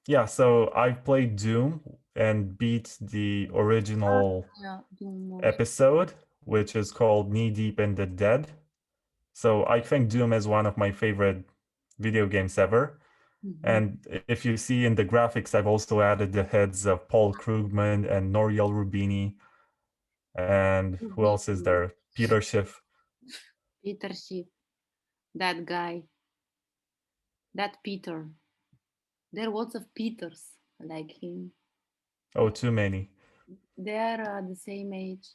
Yeah, so I've played Doom and beat the original Yeah, Doom most. episode, which is called Knee Deep in the Dead. So I think Doom is one of my favorite video games ever. And if you see in the graphics, I've also added the heads of Paul Krugman and Nouriel Rubini. And who else is there? Peter Schiff. Peter Schiff, that guy, that Peter. There are lots of Peters like him. Oh, too many. They are the same age,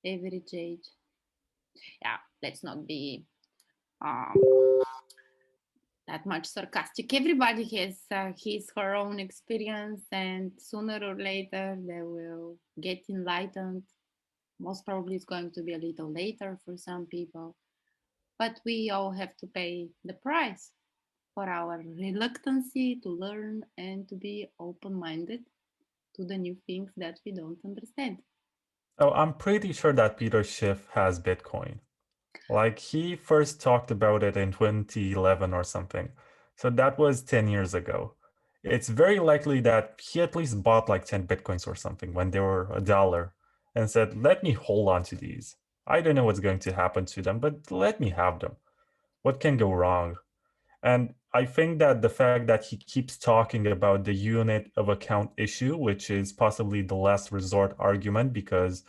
average age. Yeah, let's not be um, that much sarcastic. Everybody has his her own experience, and sooner or later they will get enlightened. Most probably it's going to be a little later for some people, but we all have to pay the price for our reluctancy to learn and to be open-minded to the new things that we don't understand. Oh, I'm pretty sure that Peter Schiff has Bitcoin. Like he first talked about it in 2011 or something. So that was 10 years ago. It's very likely that he at least bought like 10 Bitcoins or something when they were $1 and said, let me hold on to these. I don't know what's going to happen to them, but let me have them. What can go wrong? And I think that the fact that he keeps talking about the unit of account issue, which is possibly the last resort argument, because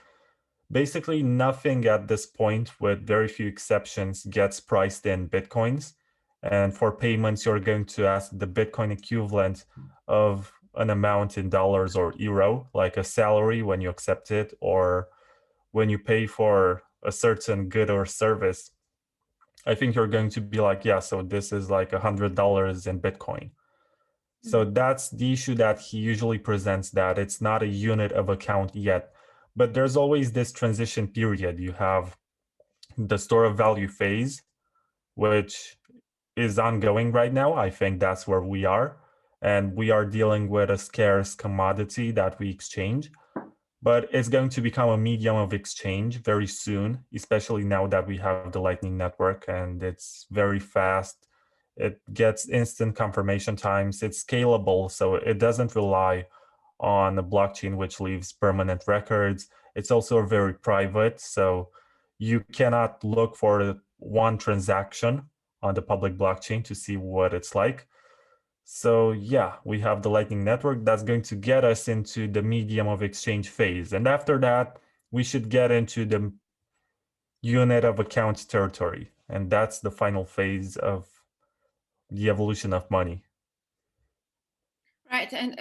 basically nothing at this point, with very few exceptions, gets priced in Bitcoins. And for payments, you're going to ask the Bitcoin equivalent of an amount in dollars or euro, like a salary when you accept it, or when you pay for a certain good or service. I think you're going to be like, yeah, so this is like $100 in Bitcoin. So Mhm. that's the issue that he usually presents, that it's not a unit of account yet. But there's always this transition period. You have the store of value phase, which is ongoing right now. I think that's where we are. And we are dealing with a scarce commodity that we exchange. But it's going to become a medium of exchange very soon, especially now that we have the Lightning Network and it's very fast. It gets instant confirmation times. It's scalable, so it doesn't rely on a blockchain which leaves permanent records. It's also very private, so you cannot look for one transaction on the public blockchain to see what it's like. So yeah, we have the Lightning Network that's going to get us into the medium of exchange phase. And after that, we should get into the unit of account territory. And that's the final phase of the evolution of money. Right, and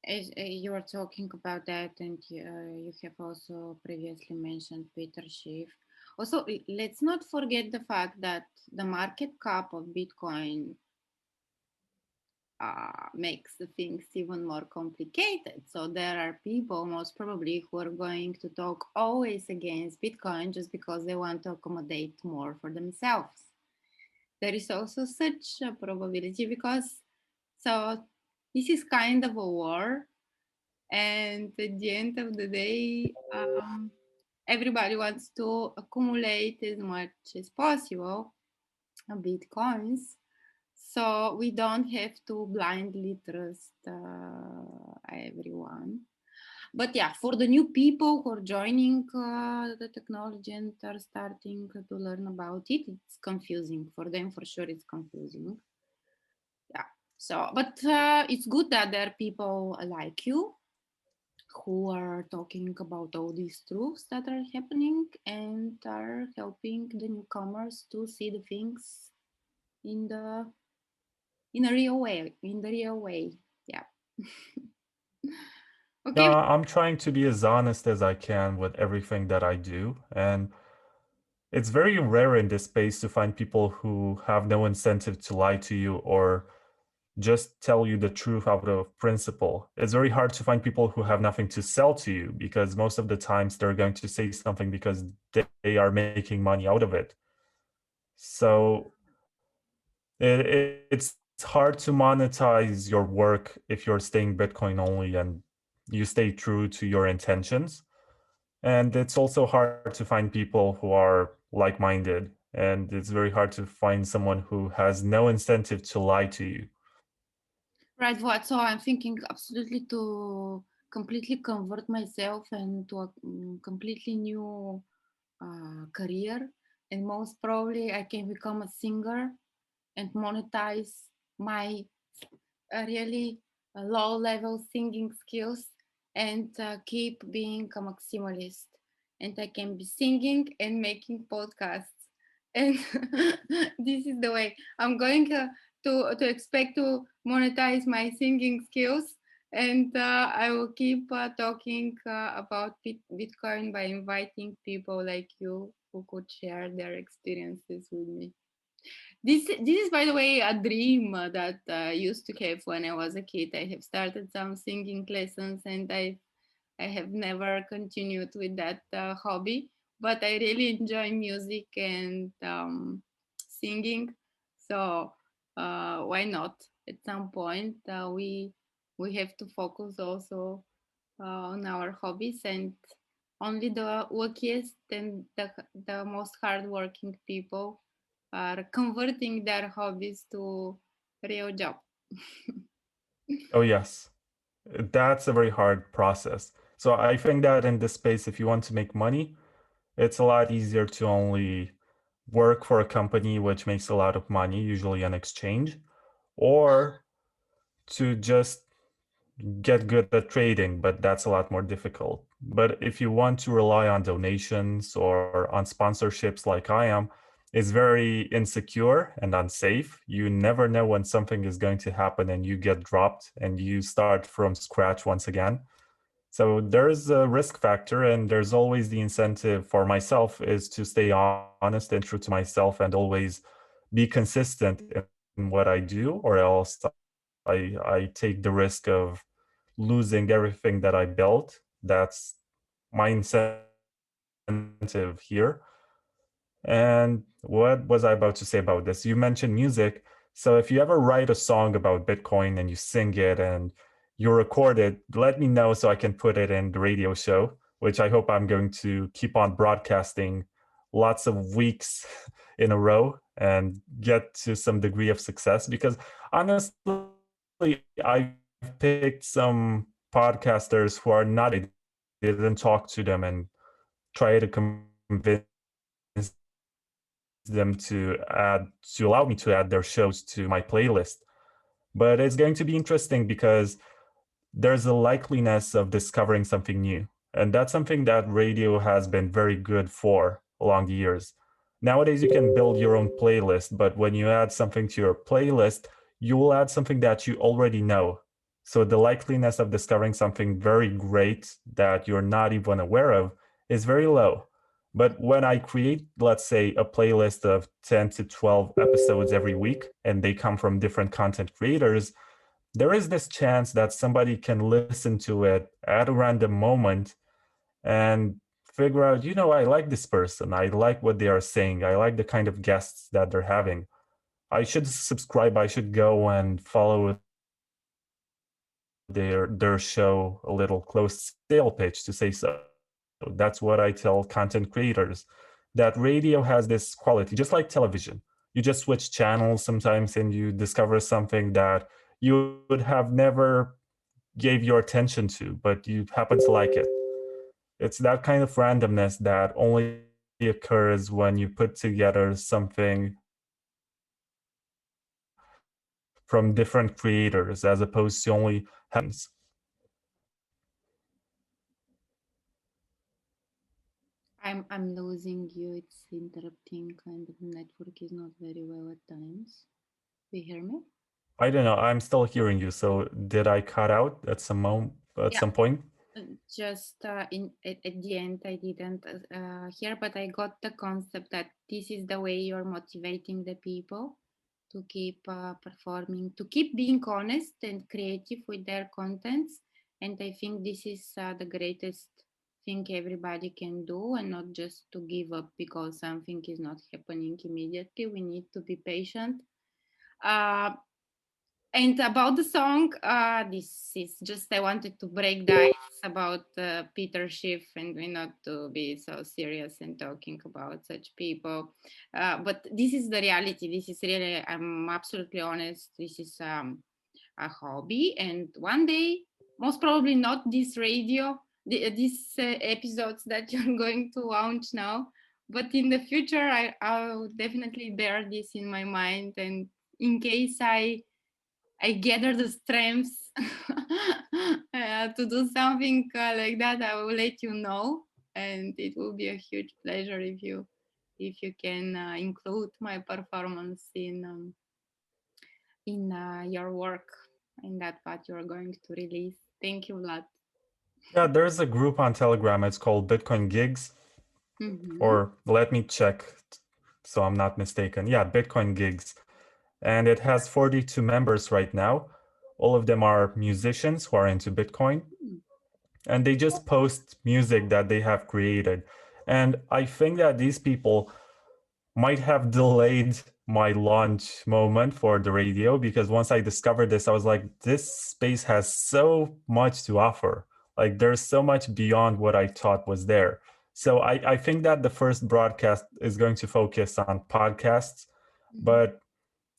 as you were talking about that, and you have also previously mentioned Peter Schiff. Also, let's not forget the fact that the market cap of Bitcoin makes the things even more complicated. So there are people, most probably, who are going to talk always against Bitcoin just because they want to accommodate more for themselves. There is also such a probability because so this is kind of a war, and at the end of the day, everybody wants to accumulate as much as possible bitcoins, so we don't have to blindly trust everyone. But yeah, for the new people who are joining the technology and are starting to learn about it, it's confusing for them. For sure it's confusing. Yeah, so but it's good that there are people like you who are talking about all these truths that are happening and are helping the newcomers to see the things in the in the real way. Yeah. Okay. I'm trying to be as honest as I can with everything that I do. And it's very rare in this space to find people who have no incentive to lie to you or just tell you the truth out of principle. It's very hard to find people who have nothing to sell to you, because most of the times they're going to say something because they are making money out of it. So it's hard to monetize your work if you're staying Bitcoin only and you stay true to your intentions. And it's also hard to find people who are like-minded. And it's very hard to find someone who has no incentive to lie to you. Right, what? So I'm thinking absolutely to completely convert myself into a completely new career, and most probably I can become a singer and monetize my really low level singing skills and keep being a maximalist. And I can be singing and making podcasts. And this is the way I'm going to expect to monetize my singing skills. And I will keep talking about Bitcoin by inviting people like you who could share their experiences with me. This is, by the way, a dream that I used to have when I was a kid. I have started some singing lessons, and I have never continued with that hobby. But I really enjoy music and singing, so why not? At some point, we have to focus also on our hobbies, and only the luckiest and the most hardworking people are converting their hobbies to real job. Oh, yes. That's a very hard process. So I think that in this space, if you want to make money, It's a lot easier to only work for a company which makes a lot of money, usually on exchange, or to just get good at trading, but that's a lot more difficult. But if you want to rely on donations or on sponsorships like I am, it's very insecure and unsafe. You never know when something is going to happen and you get dropped and you start from scratch once again. So there's a risk factor, and there's always the incentive for myself is to stay honest and true to myself and always be consistent in what I do, or else I take the risk of losing everything that I built. That's my incentive here. And what was I about to say about this? You mentioned music. So if you ever write a song about Bitcoin and you sing it and you record it, let me know so I can put it in the radio show, which I hope I'm going to keep on broadcasting lots of weeks in a row and get to some degree of success. Because honestly, I've picked some podcasters who are not that good. I didn't talk to them and try to convince them to allow me to add their shows to my playlist. But it's going to be interesting because there's a likeliness of discovering something new. And that's something that radio has been very good for along the years. Nowadays, you can build your own playlist, but when you add something to your playlist, you will add something that you already know. So the likeliness of discovering something very great that you're not even aware of is very low. But when I create, let's say, a playlist of 10 to 12 episodes every week, and they come from different content creators, there is this chance that somebody can listen to it at a random moment and figure out, I like this person. I like what they are saying. I like the kind of guests that they're having. I should subscribe. I should go and follow their show a little close. It's like a sale pitch, to say so. That's what I tell content creators, that radio has this quality, just like television. You just switch channels sometimes and you discover something that you would have never gave your attention to, but you happen to like it. It's that kind of randomness that only occurs when you put together something from different creators as opposed to only having one person's influence. I'm losing you. It's interrupting. Kind of network is not very well at times. Do you hear me? I don't know. I'm still hearing you. So did I cut out at at Yeah. some point? Just in at the end, I didn't hear, but I got the concept that this is the way you're motivating the people to keep performing, to keep being honest and creative with their contents. And I think this is the greatest thing everybody can do, and not just to give up because something is not happening immediately. We need to be patient. Uh, and about the song, this is just I wanted to break the ice about Peter Schiff, and we not to be so serious and talking about such people. But this is the reality. This is really, I'm absolutely honest. This is a hobby, and one day, most probably not this radio, these episodes that you're going to launch now, but in the future, I'll definitely bear this in my mind, and in case I gather the strength to do something like that, I will let you know, and it will be a huge pleasure if you can include my performance in your work, in that what you're going to release. Thank you, Vlad. Yeah, there's a group on Telegram. It's called Bitcoin Gigs, Mm-hmm. or let me check so I'm not mistaken. Yeah, Bitcoin Gigs. And it has 42 members right now. All of them are musicians who are into Bitcoin, and they just post music that they have created. And I think that these people might have delayed my launch moment for the radio, because once I discovered this, I was like, this space has so much to offer. Like, there's so much beyond what I thought was there. So I think that the first broadcast is going to focus on podcasts, Mm-hmm. but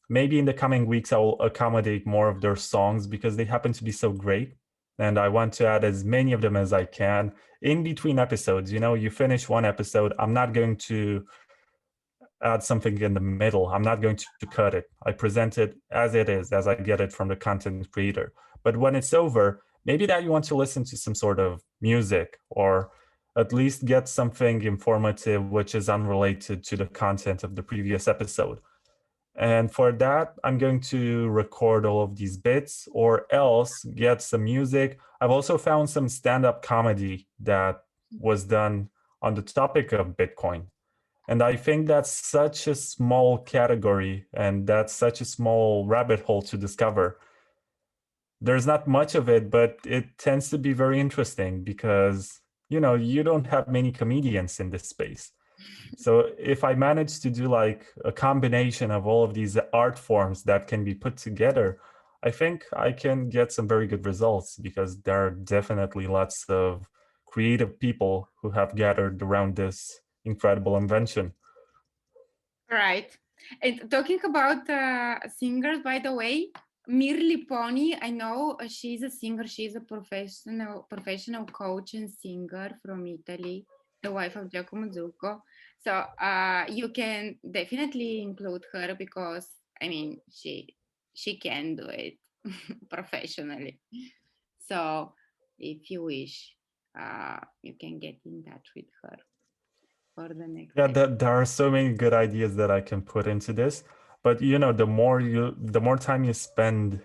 maybe in the coming weeks I will accommodate more of their songs because they happen to be so great. and I want to add as many of them as I can in between episodes. You finish one episode, I'm not going to add something in the middle. I'm not going to cut it. I present it as it is, as I get it from the content creator. But when it's over, maybe that you want to listen to some sort of music, or at least get something informative which is unrelated to the content of the previous episode. And for that, I'm going to record all of these bits or else get some music. I've also found some stand-up comedy that was done on the topic of Bitcoin. And I think that's such a small category and that's such a small rabbit hole to discover. There's not much of it, but it tends to be very interesting because, you don't have many comedians in this space. So if I manage to do like a combination of all of these art forms that can be put together, I think I can get some very good results because there are definitely lots of creative people who have gathered around this incredible invention. Right. And talking about singers, by the way, Mirli Pony, I know she's a singer. She's a professional coach and singer from Italy, the wife of Giacomo Zucco. So you can definitely include her because I mean she can do it professionally. So if you wish, you can get in touch with her for the next Yeah, episode. there are so many good ideas that I can put into this, but the more time you spend.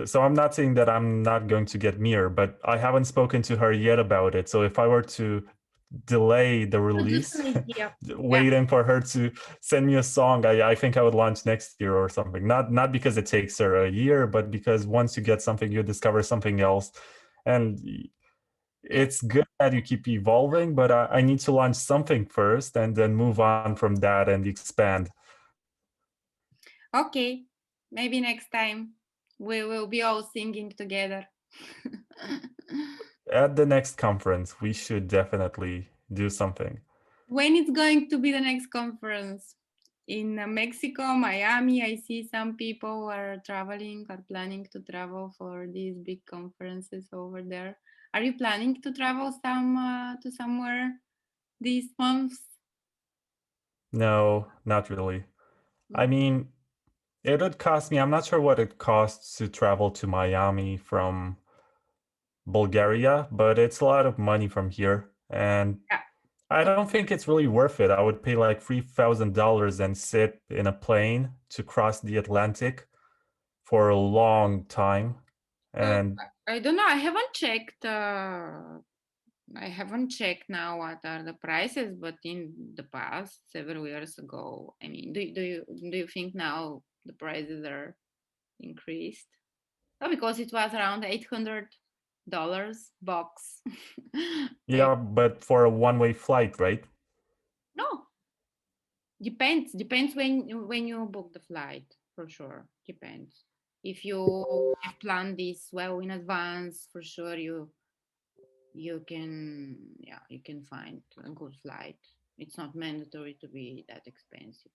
So I'm not saying that I'm not going to get Mir, but I haven't spoken to her yet about it. So if I were to delay the Oh, just release, an idea. Yeah. waiting for her to send me a song, I think I would launch next year or something. Not because it takes her a year, but because once you get something, you discover something else. And Yeah. it's good that you keep evolving, but I need to launch something first and then move on from that and expand. Okay. Maybe next time we will be all singing together. At the next conference, we should definitely do something. When it's going to be the next conference? In Mexico, Miami, I see some people are planning to travel for these big conferences over there. Are you planning to travel to somewhere these months? No, not really. I Mm. mean, it would cost me, I'm not sure what it costs to travel to Miami from Bulgaria, but it's a lot of money from here. And Yeah. I don't think it's really worth it. I would pay like $3,000 and sit in a plane to cross the Atlantic for a long time. Uh, And I don't know. I haven't checked. I haven't checked now what are the prices, but in the past, several years ago, I mean, do you think now the prices are increased? Oh, because it was around $800 box. Eh, yeah, but for a one-way flight, right? no, depends when you book the flight for sure. Depends. If you plan this well in advance, for sure you can find a good flight. It's not mandatory to be that expensive.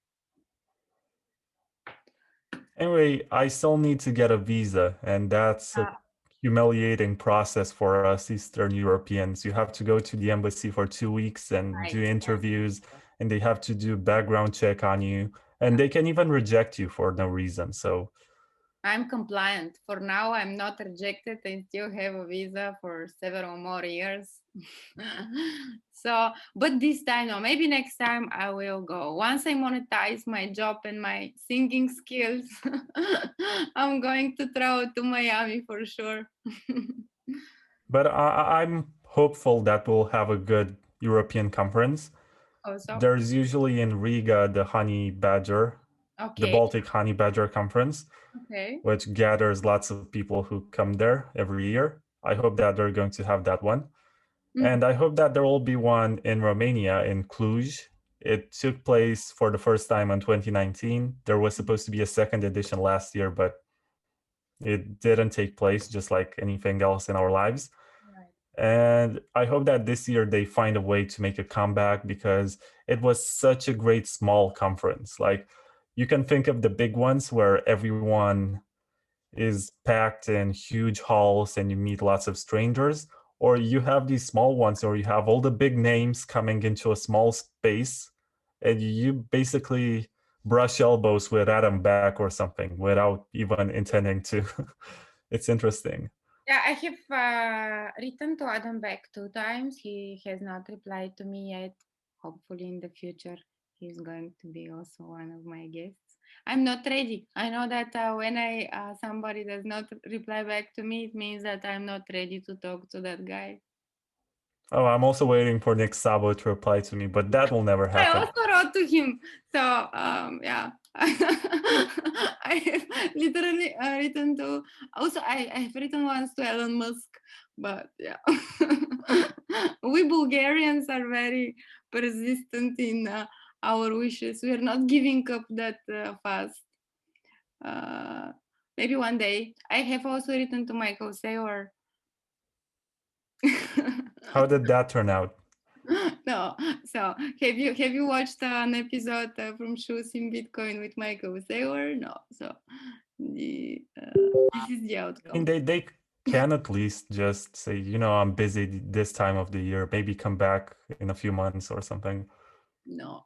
Anyway, I still need to get a visa, and that's a humiliating process for us Eastern Europeans. You have to go to the embassy for 2 weeks and Right. do interviews, and they have to do background check on you, Yeah. and they can even reject you for no reason. So, I'm compliant. For now, I'm not rejected. I still have a visa for several more years. So, but this time, no, maybe next time I will go. Once I monetize my job and my singing skills, I'm going to travel to Miami for sure. but I'm hopeful that we'll have a good European conference. Also, There's usually in Riga the okay, Baltic Honey Badger Conference, okay. which gathers lots of people who come there every year. I hope that they're going to have that one. Mhm. And I hope that there will be one in Romania, in Cluj. It took place for the first time in 2019. There was supposed to be a second edition last year, but it didn't take place, just like anything else in our lives. Right. And I hope that this year they find a way to make a comeback because it was such a great small conference. Like you can think of the big ones where everyone is packed in huge halls and you meet lots of strangers, or you have these small ones or you have all the big names coming into a small space and you basically brush elbows with Adam back or something without even intending to. It's interesting. Yeah, I have written to Adam back 2 times. He has not replied to me yet. Hopefully, in the future, he's going to be also one of my guests. I'm not ready. I know that when somebody does not reply back to me, it means that I'm not ready to talk to that guy. Oh, I'm also waiting for Nick Sabo to reply to me, but that will never I happen. also wrote to him. So yeah, I have literally written to. Also, I have written once to Elon Musk, but yeah, we Bulgarians are very persistent in our wishes. We are not giving up that fast. Uh, Maybe one day. I have also written to Michael Saylor. How did that turn out? No. So have you watched an episode from Shoes in Bitcoin with Michael Saylor? No. So this is the I mean, outcome. they can at least just say, I'm busy this time of the year, maybe come back in a few months or something. No.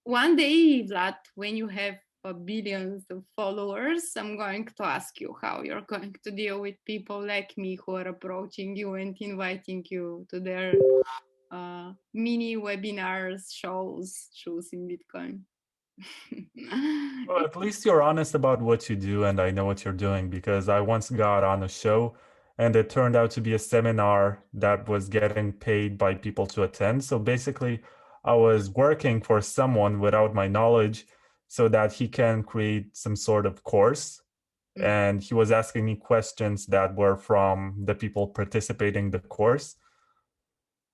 One day, Vlad, when you have billions of followers, I'm going to ask you how you're going to deal with people like me who are approaching you and inviting you to their mini webinars, shows in Bitcoin. Well, at least you're honest about what you do, and I know what you're doing because I once got on a show and it turned out to be a seminar that was getting paid by people to attend. So basically, I was working for someone without my knowledge so that he can create some sort of course. And he was asking me questions that were from the people participating the course.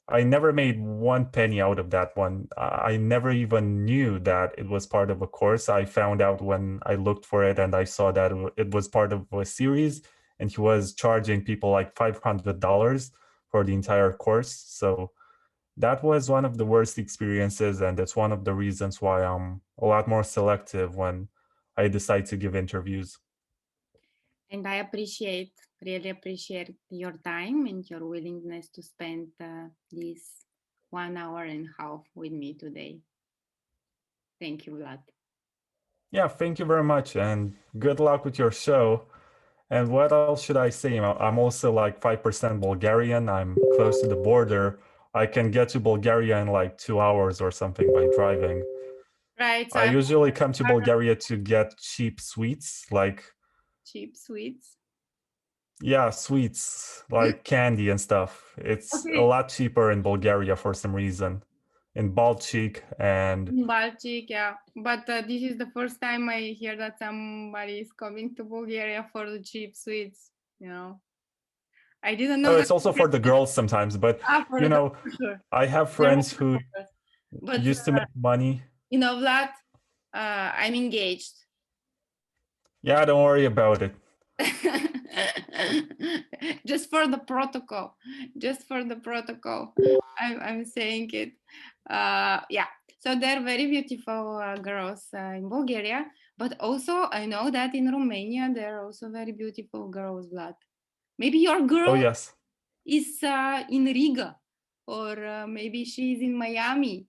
I never made one penny out of that one. I never even knew that it was part of a course. I found out when I looked for it and I saw that it was part of a series and he was charging people like $500 for the entire course. So that was one of the worst experiences. And it's one of the reasons why I'm a lot more selective when I decide to give interviews. And I really appreciate your time and your willingness to spend this 1 hour and a half with me today. Thank you, Vlad. Yeah, thank you very much. And good luck with your show. And what else should I say? I'm also like 5% Bulgarian. I'm close to the border. I can get to Bulgaria in like 2 hours or something by driving. Right, so I I'm usually come to Bulgaria to get cheap sweets, like, cheap sweets. yeah, sweets, like candy and stuff. It's a Okay. lot cheaper in Bulgaria for some reason. In Baltic and Baltic, yeah. But this is the first time I hear that somebody is coming to Bulgaria for the cheap sweets. You know, I didn't know oh, that. it's also for the girls sometimes, but For you the know, for sure. I have There friends who are- But used to make money. Vlad, I'm engaged. Yeah, don't worry about it. Just for the protocol. Just for the protocol. I'm saying it. Yeah. So they're very beautiful girls in Bulgaria, but also I know that in Romania there are also very beautiful girls, Vlad. Maybe your Oh, girl yes. is in Riga, or maybe she's in Miami,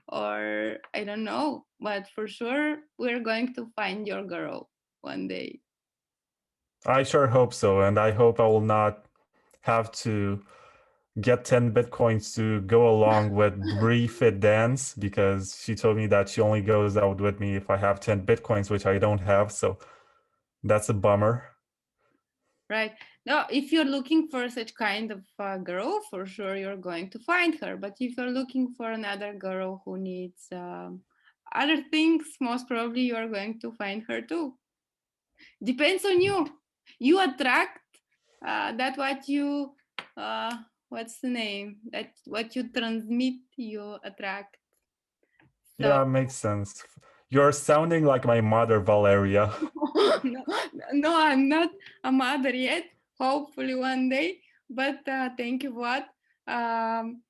or I don't know. But for sure, we're going to find your girl one day. I sure hope so. And I hope I will not have to get 10 Bitcoins to go along with Brief It Dance because she told me that she only goes out with me if I have 10 Bitcoins, which I don't have. So that's a bummer. Right. No, if you're looking for such kind of girl, for sure you're going to find her. But if you're looking for another girl who needs other things, most probably you are going to find her too. Depends on you. You attract that what you what's the name? That what you transmit, you attract. So Yeah, makes sense. You're sounding like my mother, Valeria. no, no, I'm not a mother yet. Hopefully one day. But thank you, Vlad. Um,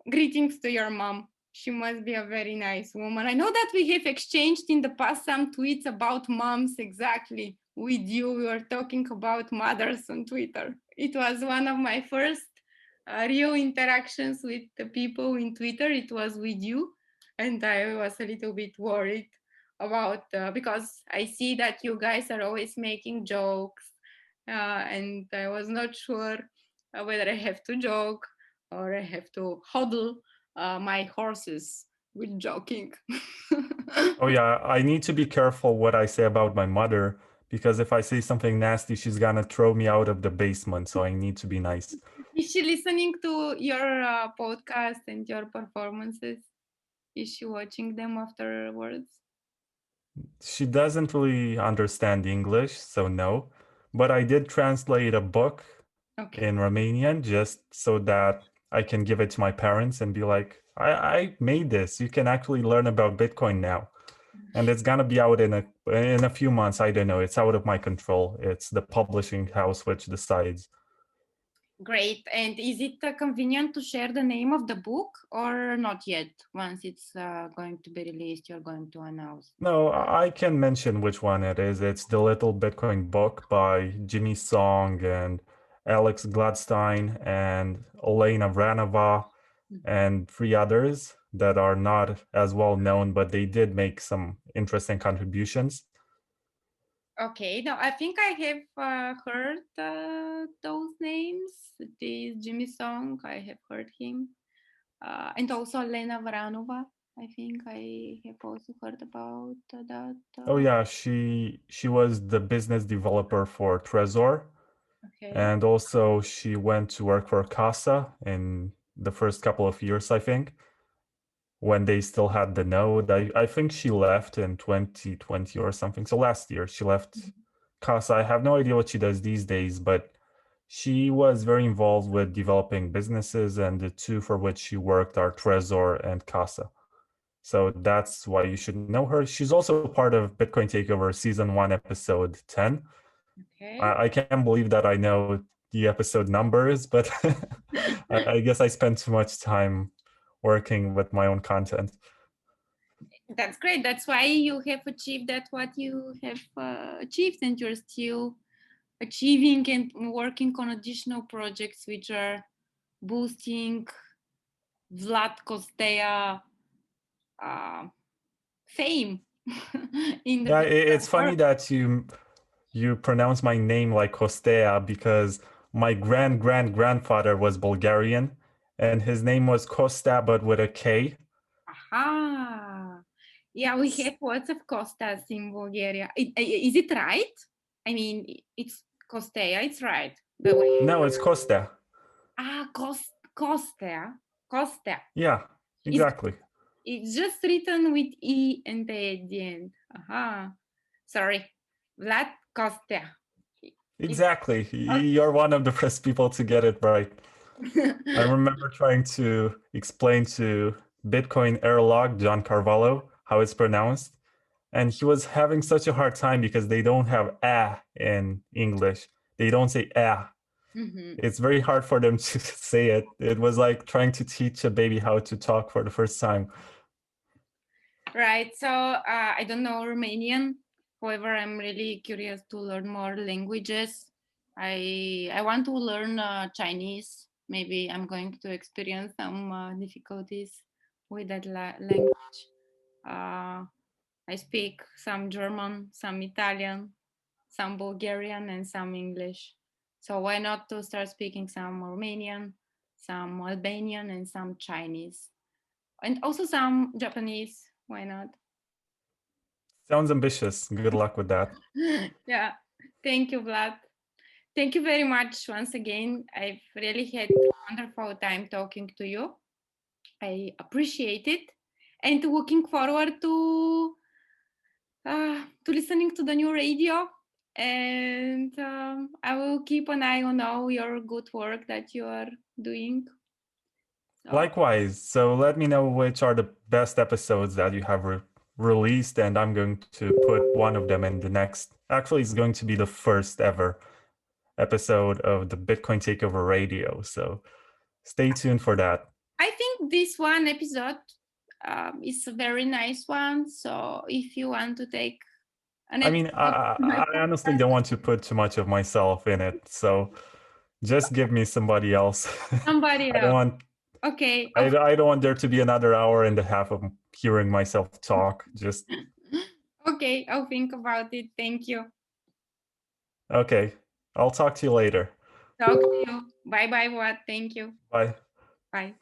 Greetings to your mom. She must be a very nice woman. I know that we have exchanged in the past some tweets about moms exactly with you, we were talking about mothers on Twitter. It was one of my first real interactions with the people in Twitter. It was with you, and I was a little bit worried about because I see that you guys are always making jokes, and I was not sure whether I have to joke or I have to hodl my horses with joking. Oh yeah, I need to be careful what I say about my mother because if I say something nasty, she's gonna throw me out of the basement. So I need to be nice. Is she listening to your podcast and your performances? Is she watching them afterwards? She doesn't really understand English, so no. But I did translate a book Okay. in Romanian just so that I can give it to my parents and be like, I made this. You can actually learn about Bitcoin now. And it's gonna be out in a few months. I don't know. It's out of my control. It's the publishing house which decides. Great. And is it convenient to share the name of the book or not yet? Once it's going to be released, you're going to announce. No, I can mention which one it is. It's The Little Bitcoin Book by Jimmy Song and Alex Gladstein and Elena Vranova and three others that are not as well known, but they did make some interesting contributions. Okay, no, I think I have heard those names. This Jimmy Song, I have heard him. And also Lena Varanova. I think I have also heard about that. Oh yeah, she was the business developer for Trezor, Okay. and also she went to work for Casa in the first couple of years, I think, when they still had the node. I think she left in 2020 or something. So last year she left Casa. I have no idea what she does these days, but she was very involved with developing businesses, and the two for which she worked are Trezor and Casa. So that's why you should know her. She's also part of Bitcoin Takeover Season 1, Episode 10. Okay. I can't believe that I know the episode numbers, but I guess I spent too much time working with my own content. That's great. That's why you have achieved that what you have achieved, and you're still achieving and working on additional projects which are boosting Vlad Costea fame in the Yeah, Bitcoin it's funny world. that you pronounce my name like Costea because my grandfather was Bulgarian and his name was Costa but with a K. Aha. Yeah, we have lots of Costas in Bulgaria. Is it right? I mean, it's Costea, it's right. The way. No, it's Costa. Costea. Costea. Yeah, It's, exactly. it's just written with E and A at the end. Aha. Sorry. Vlad Costea. It's Exactly. You're one of the first people to get it right. I remember trying to explain to Bitcoin Airlog, John Carvalho, how it's pronounced. And he was having such a hard time because they don't have a in English. They don't say a. Mhm. It's very hard for them to say it. It was like trying to teach a baby how to talk for the first time. Right. So I don't know Romanian. However, I'm really curious to learn more languages. I want to learn Chinese. Maybe I'm going to experience some difficulties with that language. Uh, I speak some German, some Italian, some Bulgarian, and some English. So why not to start speaking some Romanian, some Albanian, and some Chinese, and also some Japanese. Why not? Sounds ambitious. Good luck with that. Yeah. Thank you, Vlad. Thank you very much once again. I've really had a wonderful time talking to you. I appreciate it and looking forward to listening to the new radio. And I will keep an eye on all your good work that you are doing. So, Likewise. So let me know which are the best episodes that you have released, and I'm going to put one of them in the next. Actually, it's going to be the first ever episode of the Bitcoin Takeover Radio. So stay tuned for that. I think this one episode is a very nice one. So if you want to take And I mean, I honestly don't want to put too much of myself in it, so just give me somebody else. somebody I don't else. want Okay. I don't want there to be another hour and a half of hearing myself talk. Just Okay, I'll think about it. Thank you. okay. I'll talk to you later. Talk to you. Bye bye, Vlad. Thank you. Bye. Bye.